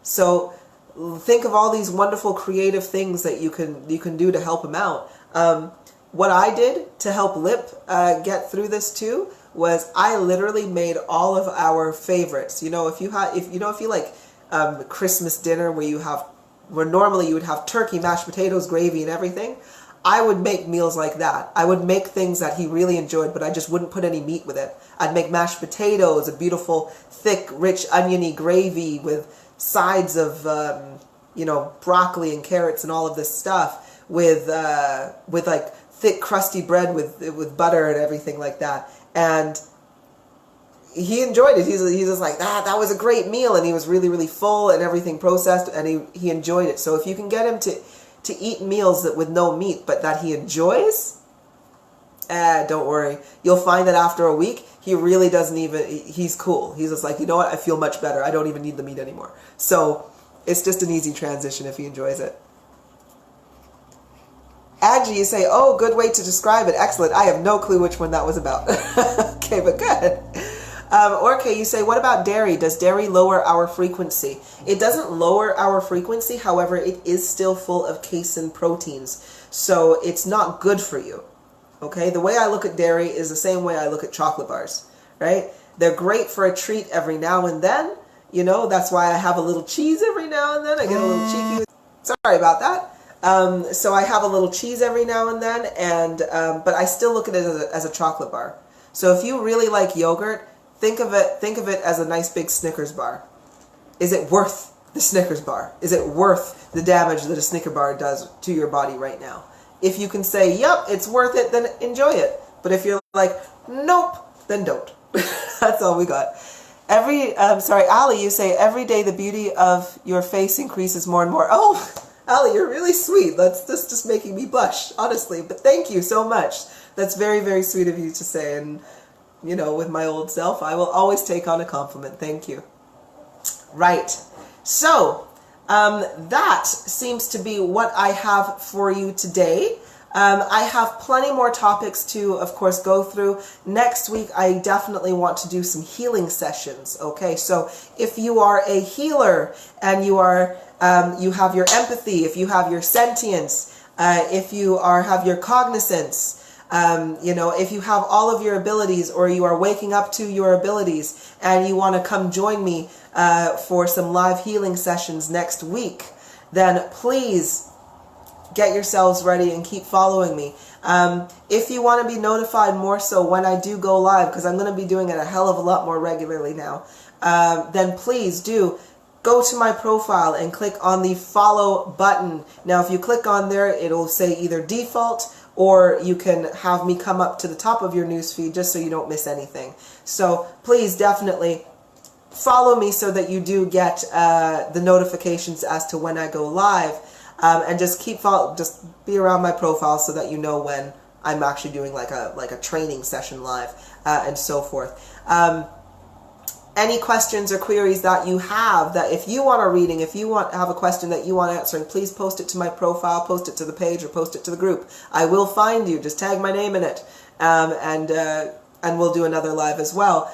So think of all these wonderful creative things that you can do to help him out. What I did to help Lip get through this too was I literally made all of our favorites. You know, if you like Christmas dinner where normally you would have turkey, mashed potatoes, gravy, and everything, I would make meals like that. I would make things that he really enjoyed, but I just wouldn't put any meat with it. I'd make mashed potatoes, a beautiful, thick, rich, oniony gravy with sides of broccoli and carrots and all of this stuff with like thick, crusty bread with butter and everything like that. And he enjoyed it. He's just like, that was a great meal, and he was really, really full and everything processed, and he enjoyed it. So if you can get him to eat meals with no meat, but that he enjoys, don't worry. You'll find that after a week, he really doesn't even, he's cool. He's just like, you know what, I feel much better. I don't even need the meat anymore. So it's just an easy transition if he enjoys it. Angie, you say, oh, good way to describe it. Excellent. I have no clue which one that was about. Okay, but good. Orke, you say, what about dairy? Does dairy lower our frequency? It doesn't lower our frequency. However, it is still full of casein proteins. So it's not good for you. Okay, the way I look at dairy is the same way I look at chocolate bars, right? They're great for a treat every now and then. You know, that's why I have a little cheese every now and then. I get a little cheeky. Sorry about that. So I have a little cheese every now and then, but I still look at it as a chocolate bar. So if you really like yogurt, think of it as a nice big Snickers bar. Is it worth the Snickers bar? Is it worth the damage that a Snicker bar does to your body right now? If you can say, yep, it's worth it, then enjoy it. But if you're like, nope, then don't. That's all we got. Ali, you say, every day the beauty of your face increases more and more. Oh, Ali, you're really sweet. That's just making me blush, honestly. But thank you so much. That's very, very sweet of you to say. And, you know, with my old self, I will always take on a compliment. Thank you. Right. So, that seems to be what I have for you today. I have plenty more topics to, of course, go through. Next week, I definitely want to do some healing sessions, okay? So if you are a healer and you have your empathy, if you have your sentience, if you have your cognizance, if you have all of your abilities, or you are waking up to your abilities and you want to come join me for some live healing sessions next week, then please get yourselves ready and keep following me. If you want to be notified more so when I do go live, because I'm going to be doing it a hell of a lot more regularly now, then please do go to my profile and click on the follow button. Now, if you click on there, it'll say either default, or you can have me come up to the top of your newsfeed just so you don't miss anything. So please definitely follow me so that you do get the notifications as to when I go live. And just just be around my profile so that you know when I'm actually doing like a training session live, and so forth. Any questions or queries that you have, that if you want a reading, if you have a question that you want answering, please post it to my profile, post it to the page, or post it to the group. I will find you. Just tag my name in it, and we'll do another live as well.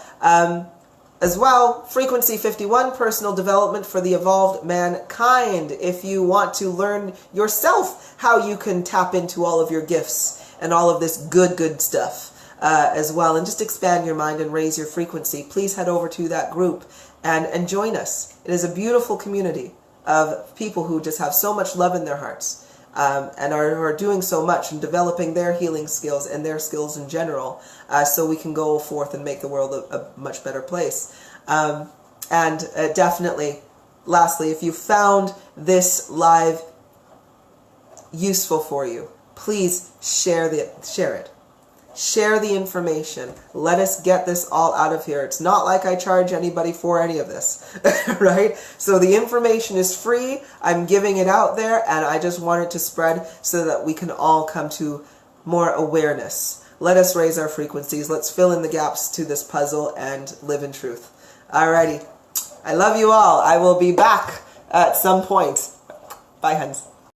As well, Frequency 51, Personal Development for the Evolved Mankind. If you want to learn yourself how you can tap into all of your gifts and all of this good stuff as well, and just expand your mind and raise your frequency, please head over to that group and join us. It is a beautiful community of people who just have so much love in their hearts, and are doing so much and developing their healing skills and their skills in general, so we can go forth and make the world a much better place. Definitely, lastly, if you found this live useful for you, please share it. Share the information. Let us get this all out of here. It's not like I charge anybody for any of this, right? So the information is free. I'm giving it out there, and I just want it to spread so that we can all come to more awareness. Let us raise our frequencies. Let's fill in the gaps to this puzzle and live in truth. Alrighty. I love you all. I will be back at some point. Bye, huns.